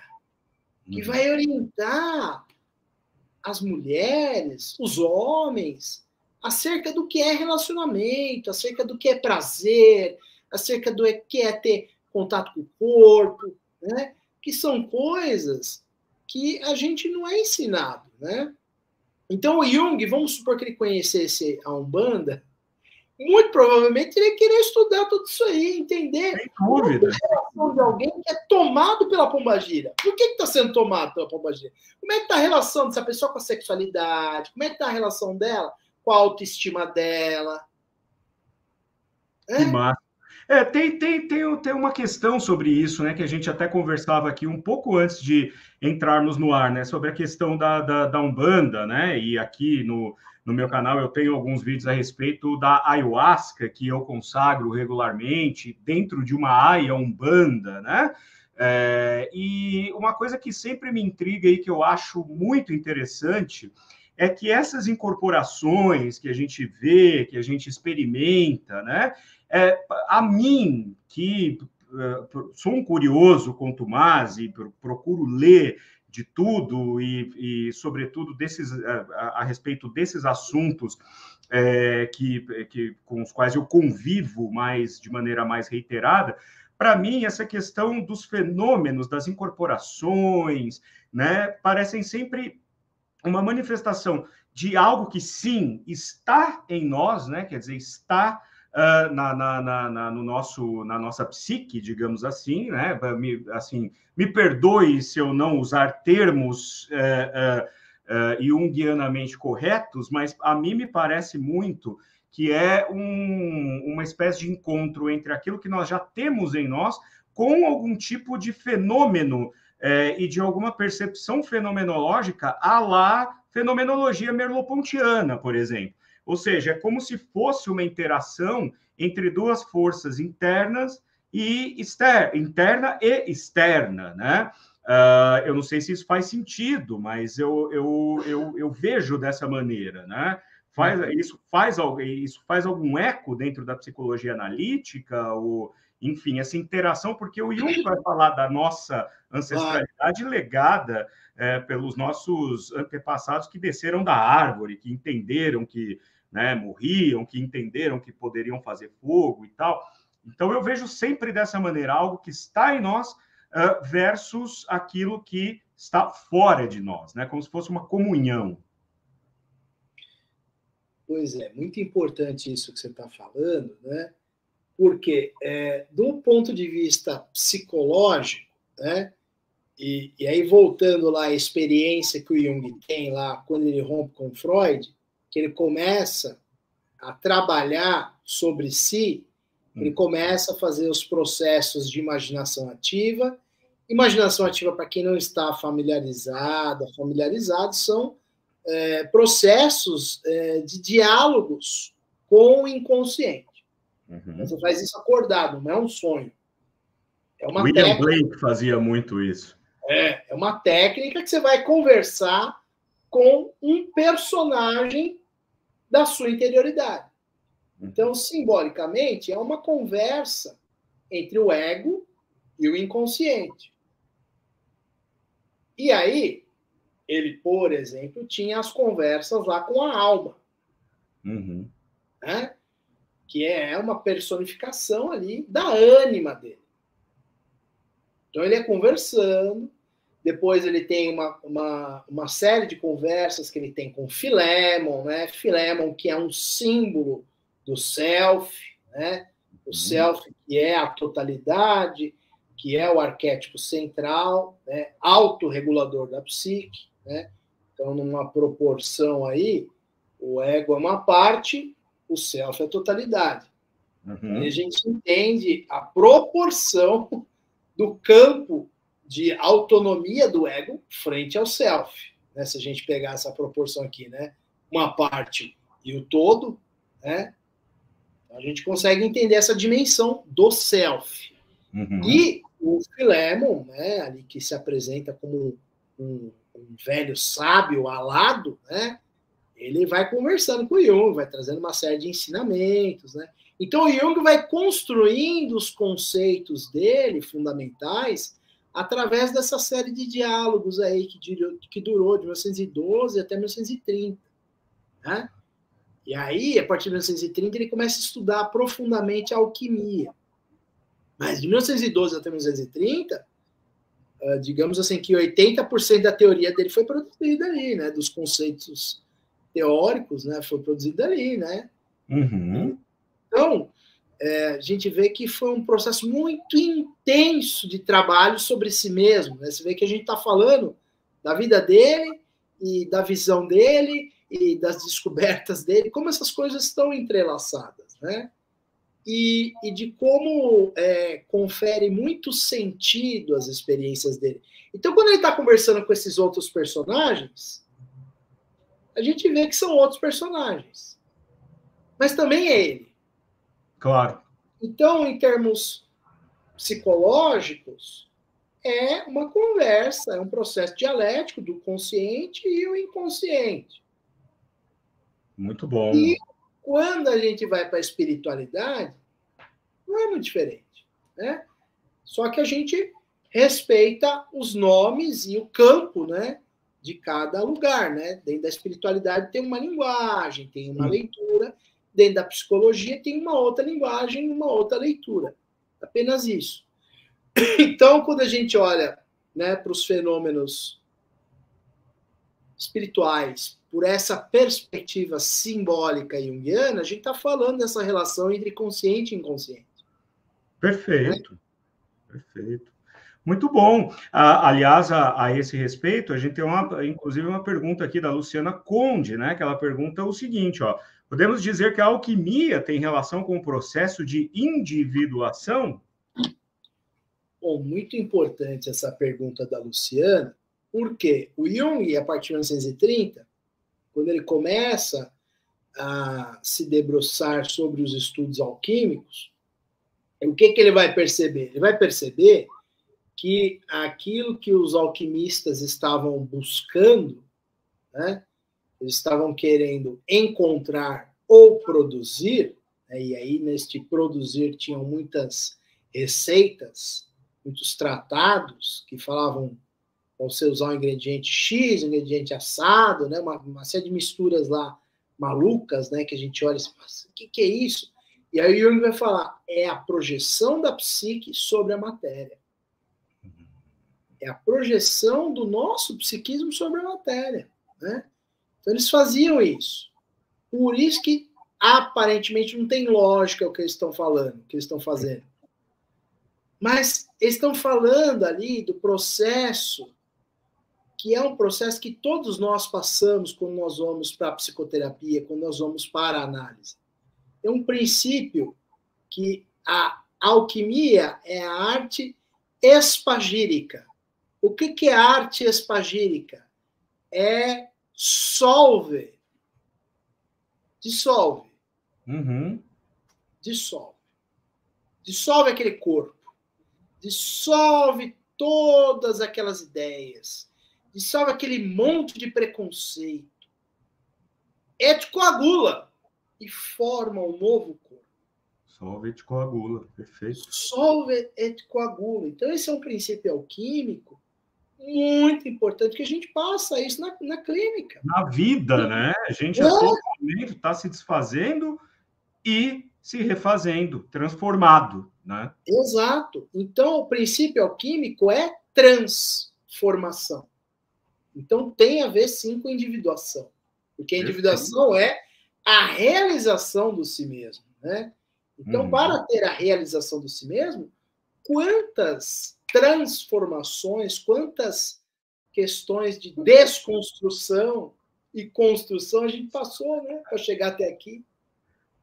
que vai orientar as mulheres, os homens, acerca do que é relacionamento, acerca do que é prazer, acerca do que é ter contato com o corpo, né? Que são coisas que a gente não é ensinado, né? Então, o Jung, vamos supor que ele conhecesse a Umbanda, muito provavelmente ele ia querer estudar tudo isso aí, entender a relação de alguém que é tomado pela pombagira. Por que está sendo tomado pela pombagira? Como é que está a relação dessa pessoa com a sexualidade? Como é que está a relação dela com a autoestima dela? Que massa. Tem uma questão sobre isso, né, que a gente até conversava aqui um pouco antes de entrarmos no ar, né, sobre a questão da Umbanda, né, e aqui no meu canal eu tenho alguns vídeos a respeito da ayahuasca, que eu consagro regularmente dentro de uma aia Umbanda, né, e uma coisa que sempre me intriga e que eu acho muito interessante é que essas incorporações que a gente vê, que a gente experimenta, né, a mim, que sou um curioso quanto mais e procuro ler de tudo e sobretudo, a respeito desses assuntos com os quais eu convivo de maneira mais reiterada, para mim, essa questão dos fenômenos, das incorporações, né, parecem sempre uma manifestação de algo que, sim, está em nós, né, quer dizer, está na nossa psique, digamos assim, né? Me perdoe se eu não usar termos junguianamente corretos, mas a mim me parece muito que é uma espécie de encontro entre aquilo que nós já temos em nós com algum tipo de fenômeno e de alguma percepção fenomenológica à la fenomenologia merleau-pontiana, por exemplo. Ou seja, é como se fosse uma interação entre duas forças internas e interna e externa, né? Eu não sei se isso faz sentido, mas eu vejo dessa maneira, né? Isso faz algum eco dentro da psicologia analítica, ou, enfim, essa interação, porque o Jung vai falar da nossa ancestralidade legada pelos nossos antepassados que desceram da árvore, que entenderam que, né, morriam, que entenderam que poderiam fazer fogo e tal. Então, eu vejo sempre dessa maneira, algo que está em nós versus aquilo que está fora de nós, né? Como se fosse uma comunhão. Pois é, muito importante isso que você está falando, né? Porque, do ponto de vista psicológico, né? E aí, voltando lá à experiência que o Jung tem lá, quando ele rompe com Freud, que ele começa a trabalhar sobre si, ele começa a fazer os processos de imaginação ativa. Imaginação ativa, para quem não está familiarizado, são processos de diálogos com o inconsciente. Uhum. Você faz isso acordado, não é um sonho. É uma William Blake fazia muito isso. É uma técnica que você vai conversar com um personagem da sua interioridade. Então, simbolicamente, é uma conversa entre o ego e o inconsciente. E aí, ele, por exemplo, tinha as conversas lá com a alma, né? Que é uma personificação ali da ânima dele. Então, ele é conversando. Depois ele tem uma série de conversas que ele tem com Philemon, né? Philemon, que é um símbolo do self, né? O self que é a totalidade, que é o arquétipo central, né? Autorregulador da psique, né? Então, numa proporção aí, o ego é uma parte, o self é a totalidade. E a gente entende a proporção do campo de autonomia do ego frente ao self, né? Se a gente pegar essa proporção aqui, né? Uma parte e o todo, né? A gente consegue entender essa dimensão do self. E o Philemon, né? Ali que se apresenta como um velho sábio alado, né? Ele vai conversando com o Jung, vai trazendo uma série de ensinamentos, né? Então o Jung vai construindo os conceitos dele fundamentais através dessa série de diálogos aí que durou de 1912 até 1930, né? E aí, a partir de 1930, ele começa a estudar profundamente a alquimia. Mas de 1912 até 1930, digamos assim, que 80% da teoria dele foi produzida ali, né? Dos conceitos teóricos, né? Foi produzida ali, né? Então, a gente vê que foi um processo muito intenso de trabalho sobre si mesmo, né? Você vê que a gente está falando da vida dele e da visão dele e das descobertas dele, como essas coisas estão entrelaçadas, né? e de como confere muito sentido às experiências dele. Então, quando ele está conversando com esses outros personagens, a gente vê que são outros personagens. Mas também é ele. Claro. Então, em termos psicológicos, é uma conversa, é um processo dialético do consciente e o inconsciente. Muito bom. E quando a gente vai para a espiritualidade, não é muito diferente, né? Só que a gente respeita os nomes e o campo, né, de cada lugar, né? Dentro da espiritualidade tem uma linguagem, tem uma leitura, dentro da psicologia tem uma outra linguagem, uma outra leitura. Apenas isso. Então, quando a gente olha, né, para os fenômenos espirituais por essa perspectiva simbólica junguiana, a gente está falando dessa relação entre consciente e inconsciente. Perfeito. Né? Perfeito. Muito bom. Aliás, a esse respeito, a gente tem inclusive uma pergunta aqui da Luciana Conde, né? Que ela pergunta o seguinte, ó. Podemos dizer que a alquimia tem relação com o processo de individuação? Bom, muito importante essa pergunta da Luciana, porque o Jung, a partir de 1930, quando ele começa a se debruçar sobre os estudos alquímicos, o que ele vai perceber? Ele vai perceber que aquilo que os alquimistas estavam buscando, né, eles estavam querendo encontrar ou produzir, né, e aí neste produzir tinham muitas receitas, muitos tratados que falavam para você usar um ingrediente X, um ingrediente assado, né, uma série de misturas lá malucas, né, que a gente olha e pensa, o que é isso? E aí o Jung vai falar, é a projeção da psique sobre a matéria. É a projeção do nosso psiquismo sobre a matéria, né? Então eles faziam isso. Por isso que aparentemente não tem lógica o que eles estão falando, o que eles estão fazendo. Mas eles estão falando ali do processo, que é um processo que todos nós passamos quando nós vamos para a psicoterapia, quando nós vamos para a análise. É um princípio que a alquimia é a arte espagírica. O que é arte espagírica? É dissolve. Uhum. Dissolve aquele corpo. Dissolve todas aquelas ideias. Dissolve aquele monte de preconceito. Coagula e forma um novo corpo. Dissolve e coagula, perfeito. Dissolve e coagula. Então, esse é um princípio alquímico muito importante, que a gente passa isso na clínica. Na vida, né? A gente a todo momento está se desfazendo e se refazendo, transformado, né? Exato. Então, o princípio alquímico é transformação. Então, tem a ver, sim, com individuação. Porque a individuação é a realização do si mesmo, né? Então, para ter a realização do si mesmo, quantas transformações, quantas questões de desconstrução e construção a gente passou, né, para chegar até aqui.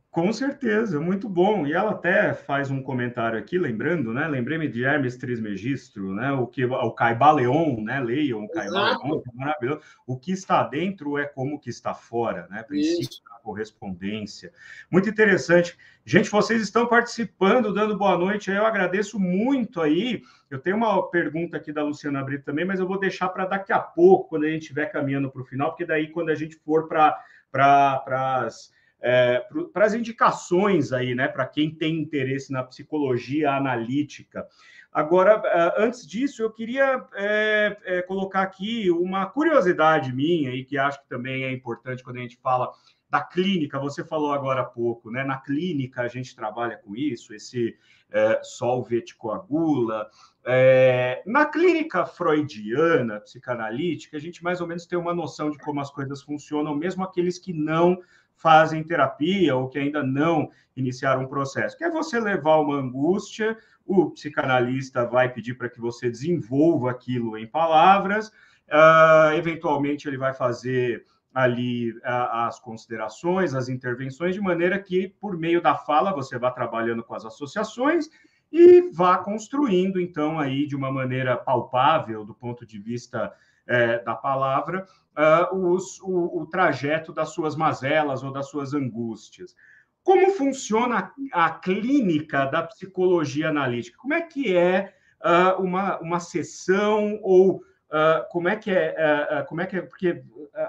Com certeza, muito bom. E ela até faz um comentário aqui, lembrando, né? Lembrei-me de Hermes Trismegistro, né? O Caibaleon, né? Leiam o Caibaleon, que é maravilhoso. O que está dentro é como o que está fora, né? Princípio da correspondência. Muito interessante. Gente, vocês estão participando, dando boa noite. Eu agradeço muito aí. Eu tenho uma pergunta aqui da Luciana Brito também, mas eu vou deixar para daqui a pouco, quando a gente estiver caminhando para o final, porque daí, quando a gente for para as indicações aí, né, para quem tem interesse na psicologia analítica. Agora, antes disso, eu queria colocar aqui uma curiosidade minha, e que acho que também é importante quando a gente fala da clínica. Você falou agora há pouco, né? Na clínica a gente trabalha com isso, esse solve et coagula. Na clínica freudiana, psicanalítica, a gente mais ou menos tem uma noção de como as coisas funcionam, mesmo aqueles que não fazem terapia ou que ainda não iniciaram um processo, que é você levar uma angústia, o psicanalista vai pedir para que você desenvolva aquilo em palavras, eventualmente ele vai fazer ali as considerações, as intervenções, de maneira que, por meio da fala, você vá trabalhando com as associações e vá construindo, então, aí, de uma maneira palpável, do ponto de vista da palavra, o trajeto das suas mazelas ou das suas angústias. Como funciona a clínica da psicologia analítica? Como é que é uma sessão ou como é que é, porque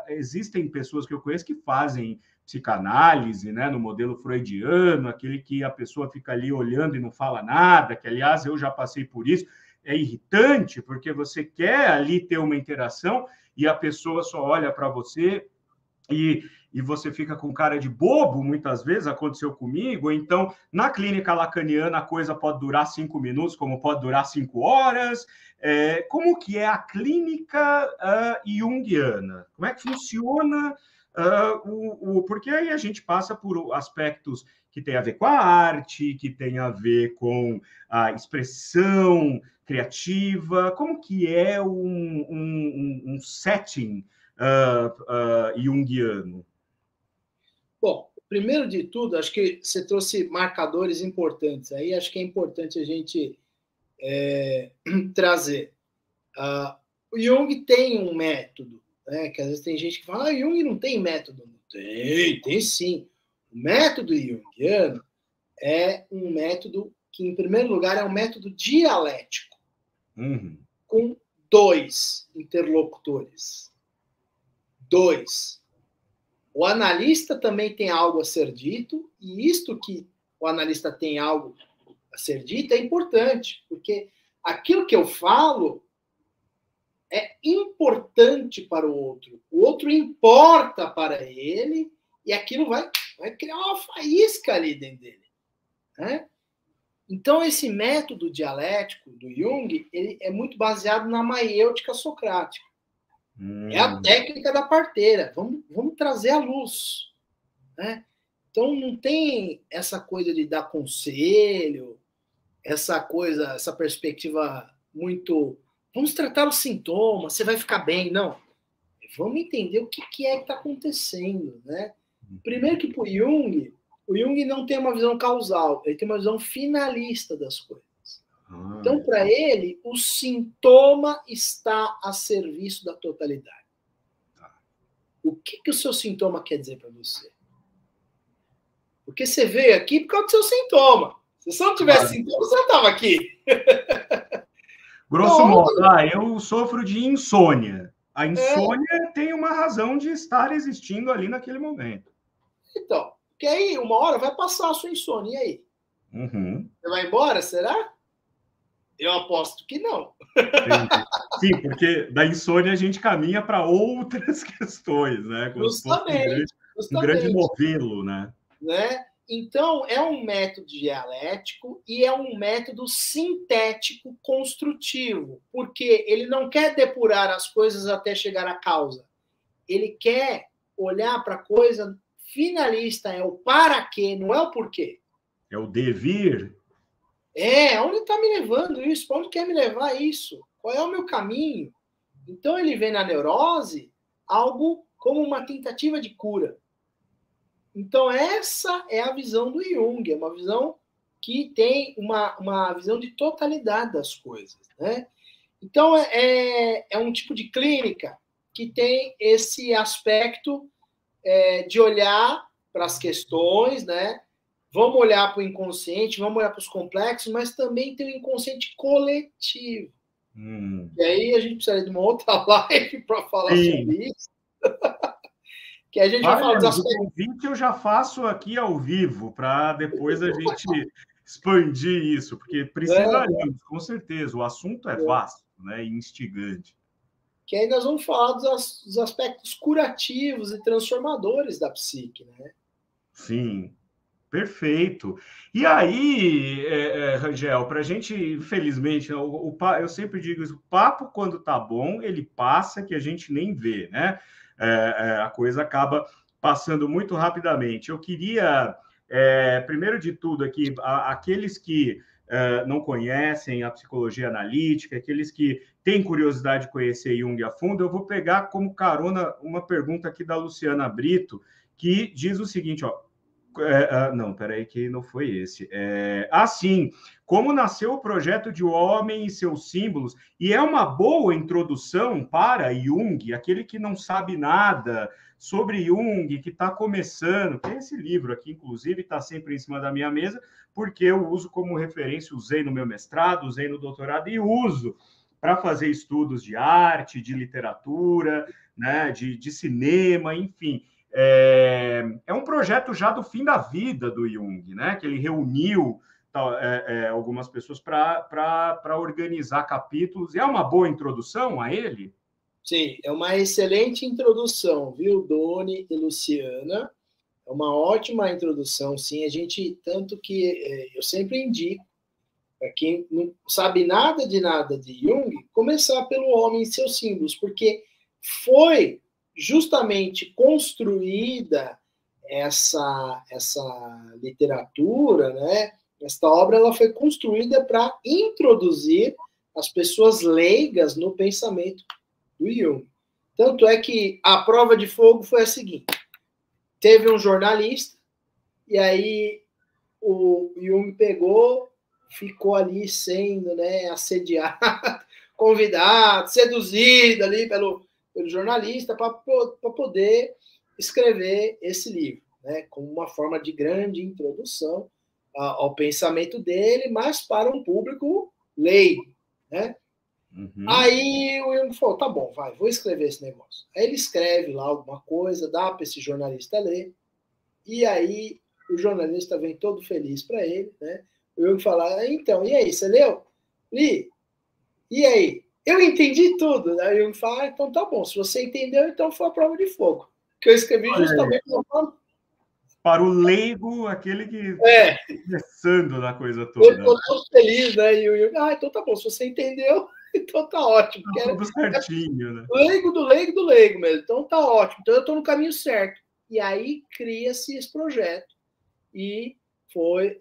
existem pessoas que eu conheço que fazem psicanálise, né, no modelo freudiano, aquele que a pessoa fica ali olhando e não fala nada, que, aliás, eu já passei por isso, é irritante, porque você quer ali ter uma interação e a pessoa só olha para você e você fica com cara de bobo, muitas vezes, aconteceu comigo. Então, na clínica lacaniana, a coisa pode durar 5 minutos, como pode durar 5 horas. Como que é a clínica junguiana? Como é que funciona? Porque aí a gente passa por aspectos que tem a ver com a arte, que tem a ver com a expressão criativa. Como que é um setting junguiano? Bom, primeiro de tudo, acho que você trouxe marcadores importantes. Aí acho que é importante a gente trazer. O Jung tem um método, né? Que às vezes tem gente que fala, Jung não tem método. Tem sim. O método junguiano é um método que, em primeiro lugar, é um método dialético, com 2 interlocutores. 2. O analista também tem algo a ser dito, e isto que o analista tem algo a ser dito é importante, porque aquilo que eu falo é importante para o outro importa para ele, e aquilo vai criar uma faísca ali dentro dele. Né? Então, esse método dialético do Jung ele é muito baseado na maiêutica socrática. É a técnica da parteira. Vamos trazer a luz. Né? Então, não tem essa coisa de dar conselho, essa perspectiva muito... Vamos tratar os sintomas, você vai ficar bem. Não. Vamos entender o que é que está acontecendo. Né? Primeiro que para o Jung não tem uma visão causal, ele tem uma visão finalista das coisas. Então, para ele, o sintoma está a serviço da totalidade. O que o seu sintoma quer dizer para você? Porque você veio aqui por causa do seu sintoma. Se você não tivesse sintoma, você não estava aqui. Grosso modo, eu sofro de insônia. A insônia tem uma razão de estar existindo ali naquele momento. Então, porque aí, uma hora vai passar a sua insônia, e aí? Você vai embora, será? Eu aposto que não. Sim, porque da insônia a gente caminha para outras questões, né? Justamente. Um grande novelo, né? Então, é um método dialético e é um método sintético construtivo, porque ele não quer depurar as coisas até chegar à causa. Ele quer olhar para a coisa finalista, é o para quê, não é o porquê. É o devir. Onde está me levando isso? Para onde quer me levar isso? Qual é o meu caminho? Então ele vê na neurose algo como uma tentativa de cura. Então essa é a visão do Jung, é uma visão que tem uma visão de totalidade das coisas. Né? Então é um tipo de clínica que tem esse aspecto de olhar para as questões, né? Vamos olhar para o inconsciente, vamos olhar para os complexos, mas também tem o inconsciente coletivo. E aí a gente precisa de uma outra live para falar sobre isso. Que a gente vai falar dos aspectos. O convite eu já faço aqui ao vivo, para depois a gente expandir isso, porque precisaremos, com certeza. O assunto é vasto, né, e instigante. Que aí nós vamos falar dos aspectos curativos e transformadores da psique, né? Sim. Perfeito. E aí, Rangel, para a gente, infelizmente, eu sempre digo isso, o papo, quando tá bom, ele passa que a gente nem vê, né? A coisa acaba passando muito rapidamente. Eu queria, primeiro de tudo aqui, aqueles que não conhecem a psicologia analítica, aqueles que têm curiosidade de conhecer Jung a fundo, eu vou pegar como carona uma pergunta aqui da Luciana Brito, que diz o seguinte, ó, não, peraí, que não foi esse. Sim, como nasceu o projeto de O Homem e Seus Símbolos, e é uma boa introdução para Jung, aquele que não sabe nada sobre Jung, que está começando. Tem esse livro aqui, inclusive, está sempre em cima da minha mesa, porque eu uso como referência, usei no meu mestrado, usei no doutorado e uso para fazer estudos de arte, de literatura, né, de cinema, enfim. É um projeto já do fim da vida do Jung, né? Que ele reuniu algumas pessoas para organizar capítulos. E é uma boa introdução a ele? Sim, é uma excelente introdução, viu, Doni e Luciana? É uma ótima introdução, sim. A gente, tanto que eu sempre indico, para quem não sabe nada de Jung, começar pelo Homem e Seus Símbolos, porque foi justamente construída essa literatura, né? Esta obra ela foi construída para introduzir as pessoas leigas no pensamento do Jung. Tanto é que a prova de fogo foi a seguinte: teve um jornalista, e aí o Jung pegou, ficou ali sendo, né, assediado, convidado, seduzido ali pelo jornalista para poder escrever esse livro, né, como uma forma de grande introdução ao pensamento dele, mas para um público leigo, né? Uhum. Aí o Jung falou, tá bom, vou escrever esse negócio. Aí ele escreve lá alguma coisa, dá para esse jornalista ler, e aí o jornalista vem todo feliz para ele, né? O Jung fala, então, e aí, você leu? Li. E aí? Eu entendi tudo. Aí o Jung fala, então tá bom, se você entendeu, então foi a prova de fogo. Que eu escrevi justamente para o leigo, aquele que está começando na coisa toda. Ele ficou todo feliz, né? E o Jung, então tá bom, se você entendeu, então tá ótimo. Tá tudo certinho, né? Leigo do leigo mesmo. Então tá ótimo. Então eu estou no caminho certo. E aí cria-se esse projeto. E foi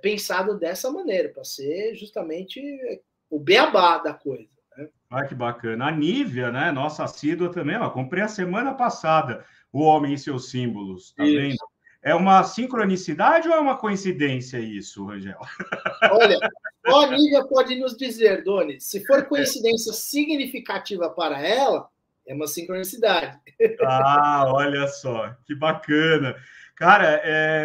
pensado dessa maneira, para ser justamente o beabá da coisa. Né? Que bacana. A Nívia, né? Nossa assídua também, ó, comprei a semana passada O Homem e Seus Símbolos, tá vendo? É uma sincronicidade ou é uma coincidência isso, Rangel? Olha, só a Nívia pode nos dizer, Doni, se for coincidência significativa para ela, é uma sincronicidade. Olha só, que bacana. Cara,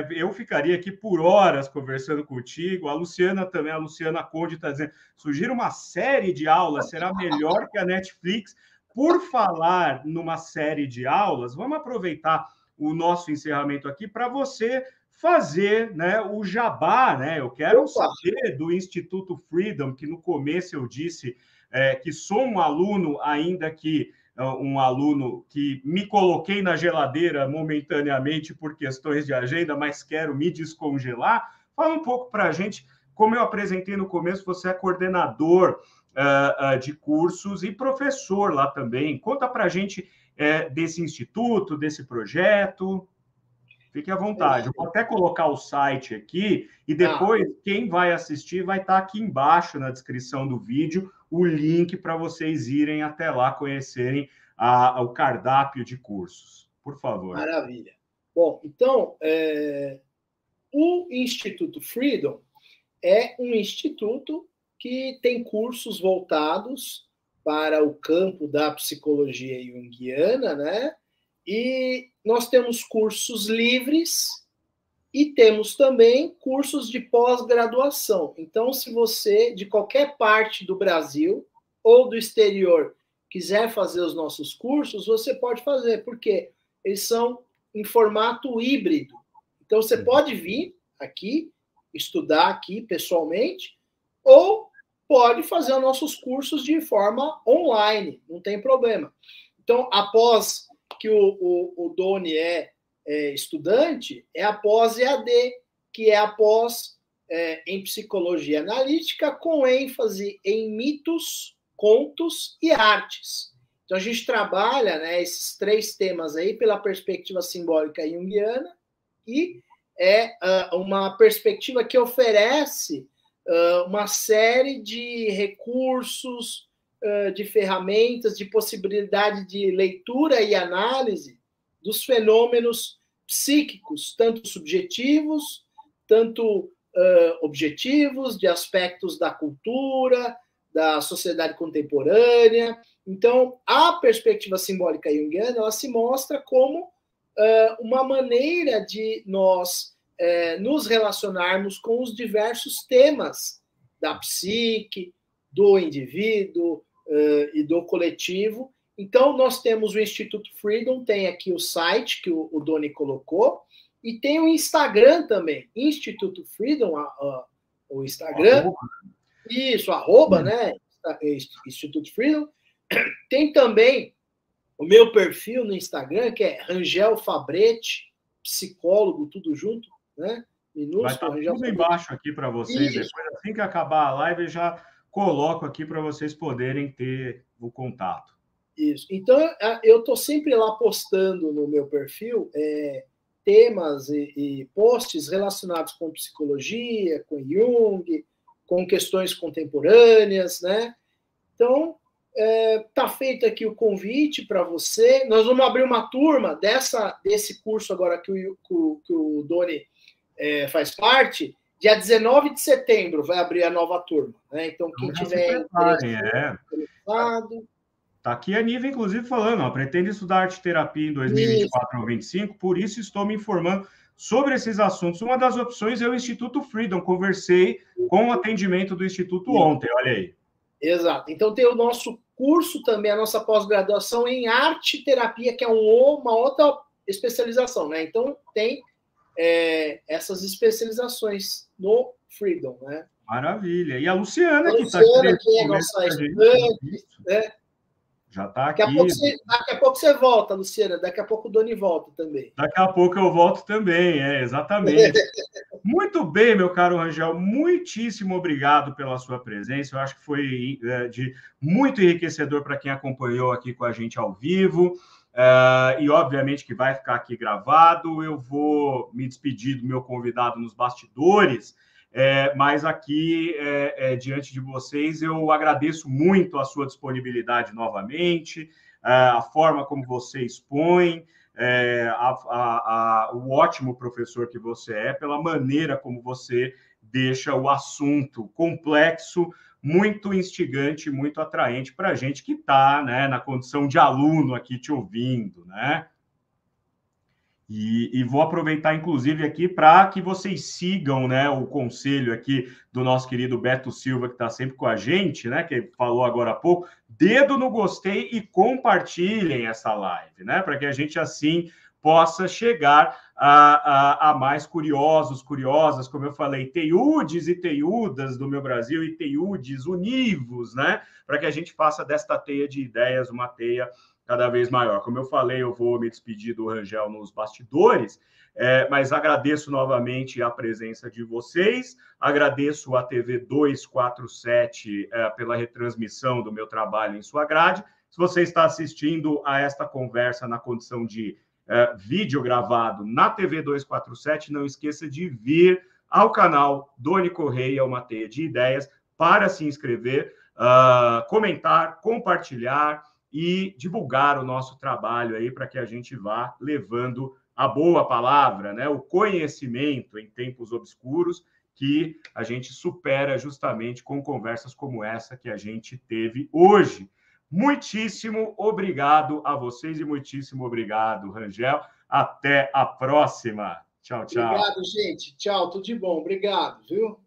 eu ficaria aqui por horas conversando contigo. A Luciana também, a Luciana Conde está dizendo, sugira uma série de aulas, será melhor que a Netflix. Por falar numa série de aulas, vamos aproveitar o nosso encerramento aqui para você fazer, né, o jabá, né? Eu quero saber do Instituto Freedom, que no começo eu disse que sou um aluno, ainda que um aluno que me coloquei na geladeira momentaneamente por questões de agenda, mas quero me descongelar. Fala um pouco para a gente, como eu apresentei no começo, você é coordenador de cursos e professor lá também. Conta para a gente desse instituto, desse projeto. Fique à vontade. Eu vou até colocar o site aqui e depois quem vai assistir vai estar aqui embaixo na descrição do vídeo o link para vocês irem até lá conhecerem o cardápio de cursos. Por favor. Maravilha. Bom, então, o Instituto Freedom é um instituto que tem cursos voltados para o campo da psicologia junguiana, né? E nós temos cursos livres e temos também cursos de pós-graduação. Então, se você, de qualquer parte do Brasil ou do exterior, quiser fazer os nossos cursos, você pode fazer, porque eles são em formato híbrido. Então, você pode vir aqui, estudar aqui pessoalmente, ou pode fazer os nossos cursos de forma online, não tem problema. Então, após que o Doni é estudante, é a pós-EAD, que é a pós em psicologia analítica, com ênfase em mitos, contos e artes. Então, a gente trabalha, né, esses três temas aí pela perspectiva simbólica junguiana e é uma perspectiva que oferece uma série de recursos, de ferramentas, de possibilidade de leitura e análise dos fenômenos psíquicos, tanto subjetivos, tanto objetivos, de aspectos da cultura, da sociedade contemporânea. Então, a perspectiva simbólica junguiana, ela se mostra como uma maneira de nós nos relacionarmos com os diversos temas da psique, do indivíduo e do coletivo. Então, nós temos o Instituto Freedom, tem aqui o site que o Doni colocou, e tem o Instagram também, Instituto Freedom, o Instagram. Isso, @ né? Instituto Freedom. Tem também o meu perfil no Instagram, que é Rangel Fabretti, psicólogo, tudo junto, né? Minúsculo, vai estar tudo Fabretti embaixo aqui para vocês. Isso. Depois, assim que acabar a live, eu já coloco aqui para vocês poderem ter o contato. Isso. Então, eu estou sempre lá postando no meu perfil temas e posts relacionados com psicologia, com Jung, com questões contemporâneas, né? Então, tá feito aqui o convite para você. Nós vamos abrir uma turma desse curso agora que o Doni faz parte. Dia 19 de setembro vai abrir a nova turma, né? Então, quem tiver interessado... Está aqui a Nive, inclusive, falando, pretende estudar arte-terapia em 2024 ou 2025, por isso estou me informando sobre esses assuntos. Uma das opções é o Instituto Freedom. Conversei com o atendimento do Instituto ontem, olha aí. Exato. Então, tem o nosso curso também, a nossa pós-graduação em arte-terapia, que é uma outra especialização, né? Então, tem essas especializações no Freedom, né? Maravilha. E a Luciana, que está aqui. Que é nossa estudante, né? Já está aqui. Daqui a pouco você volta, Luciana. Daqui a pouco o Doni volta também. Daqui a pouco eu volto também, exatamente. Muito bem, meu caro Rangel. Muitíssimo obrigado pela sua presença. Eu acho que foi muito enriquecedor para quem acompanhou aqui com a gente ao vivo. E, obviamente, que vai ficar aqui gravado. Eu vou me despedir do meu convidado nos bastidores. Mas aqui, diante de vocês, eu agradeço muito a sua disponibilidade novamente, a forma como você expõe, o ótimo professor que você é, pela maneira como você deixa o assunto complexo, muito instigante, muito atraente para a gente que está, né, na condição de aluno aqui te ouvindo, né? E vou aproveitar, inclusive, aqui para que vocês sigam, né, o conselho aqui do nosso querido Beto Silva, que está sempre com a gente, né, que falou agora há pouco, dedo no gostei e compartilhem essa live, né, para que a gente, assim, possa chegar a mais curiosos, curiosas, como eu falei, teiudes e teiudas do meu Brasil e teiudes univos, né, para que a gente faça desta teia de ideias uma teia cada vez maior. Como eu falei, eu vou me despedir do Rangel nos bastidores, mas agradeço novamente a presença de vocês, agradeço a TV 247 pela retransmissão do meu trabalho em sua grade. Se você está assistindo a esta conversa na condição de vídeo gravado na TV 247, não esqueça de vir ao canal Doni Correia, uma teia de ideias, para se inscrever, comentar, compartilhar e divulgar o nosso trabalho aí para que a gente vá levando a boa palavra, né? O conhecimento em tempos obscuros que a gente supera justamente com conversas como essa que a gente teve hoje. Muitíssimo obrigado a vocês e muitíssimo obrigado, Rangel. Até a próxima. Tchau, tchau. Obrigado, gente. Tchau, tudo de bom. Obrigado, viu?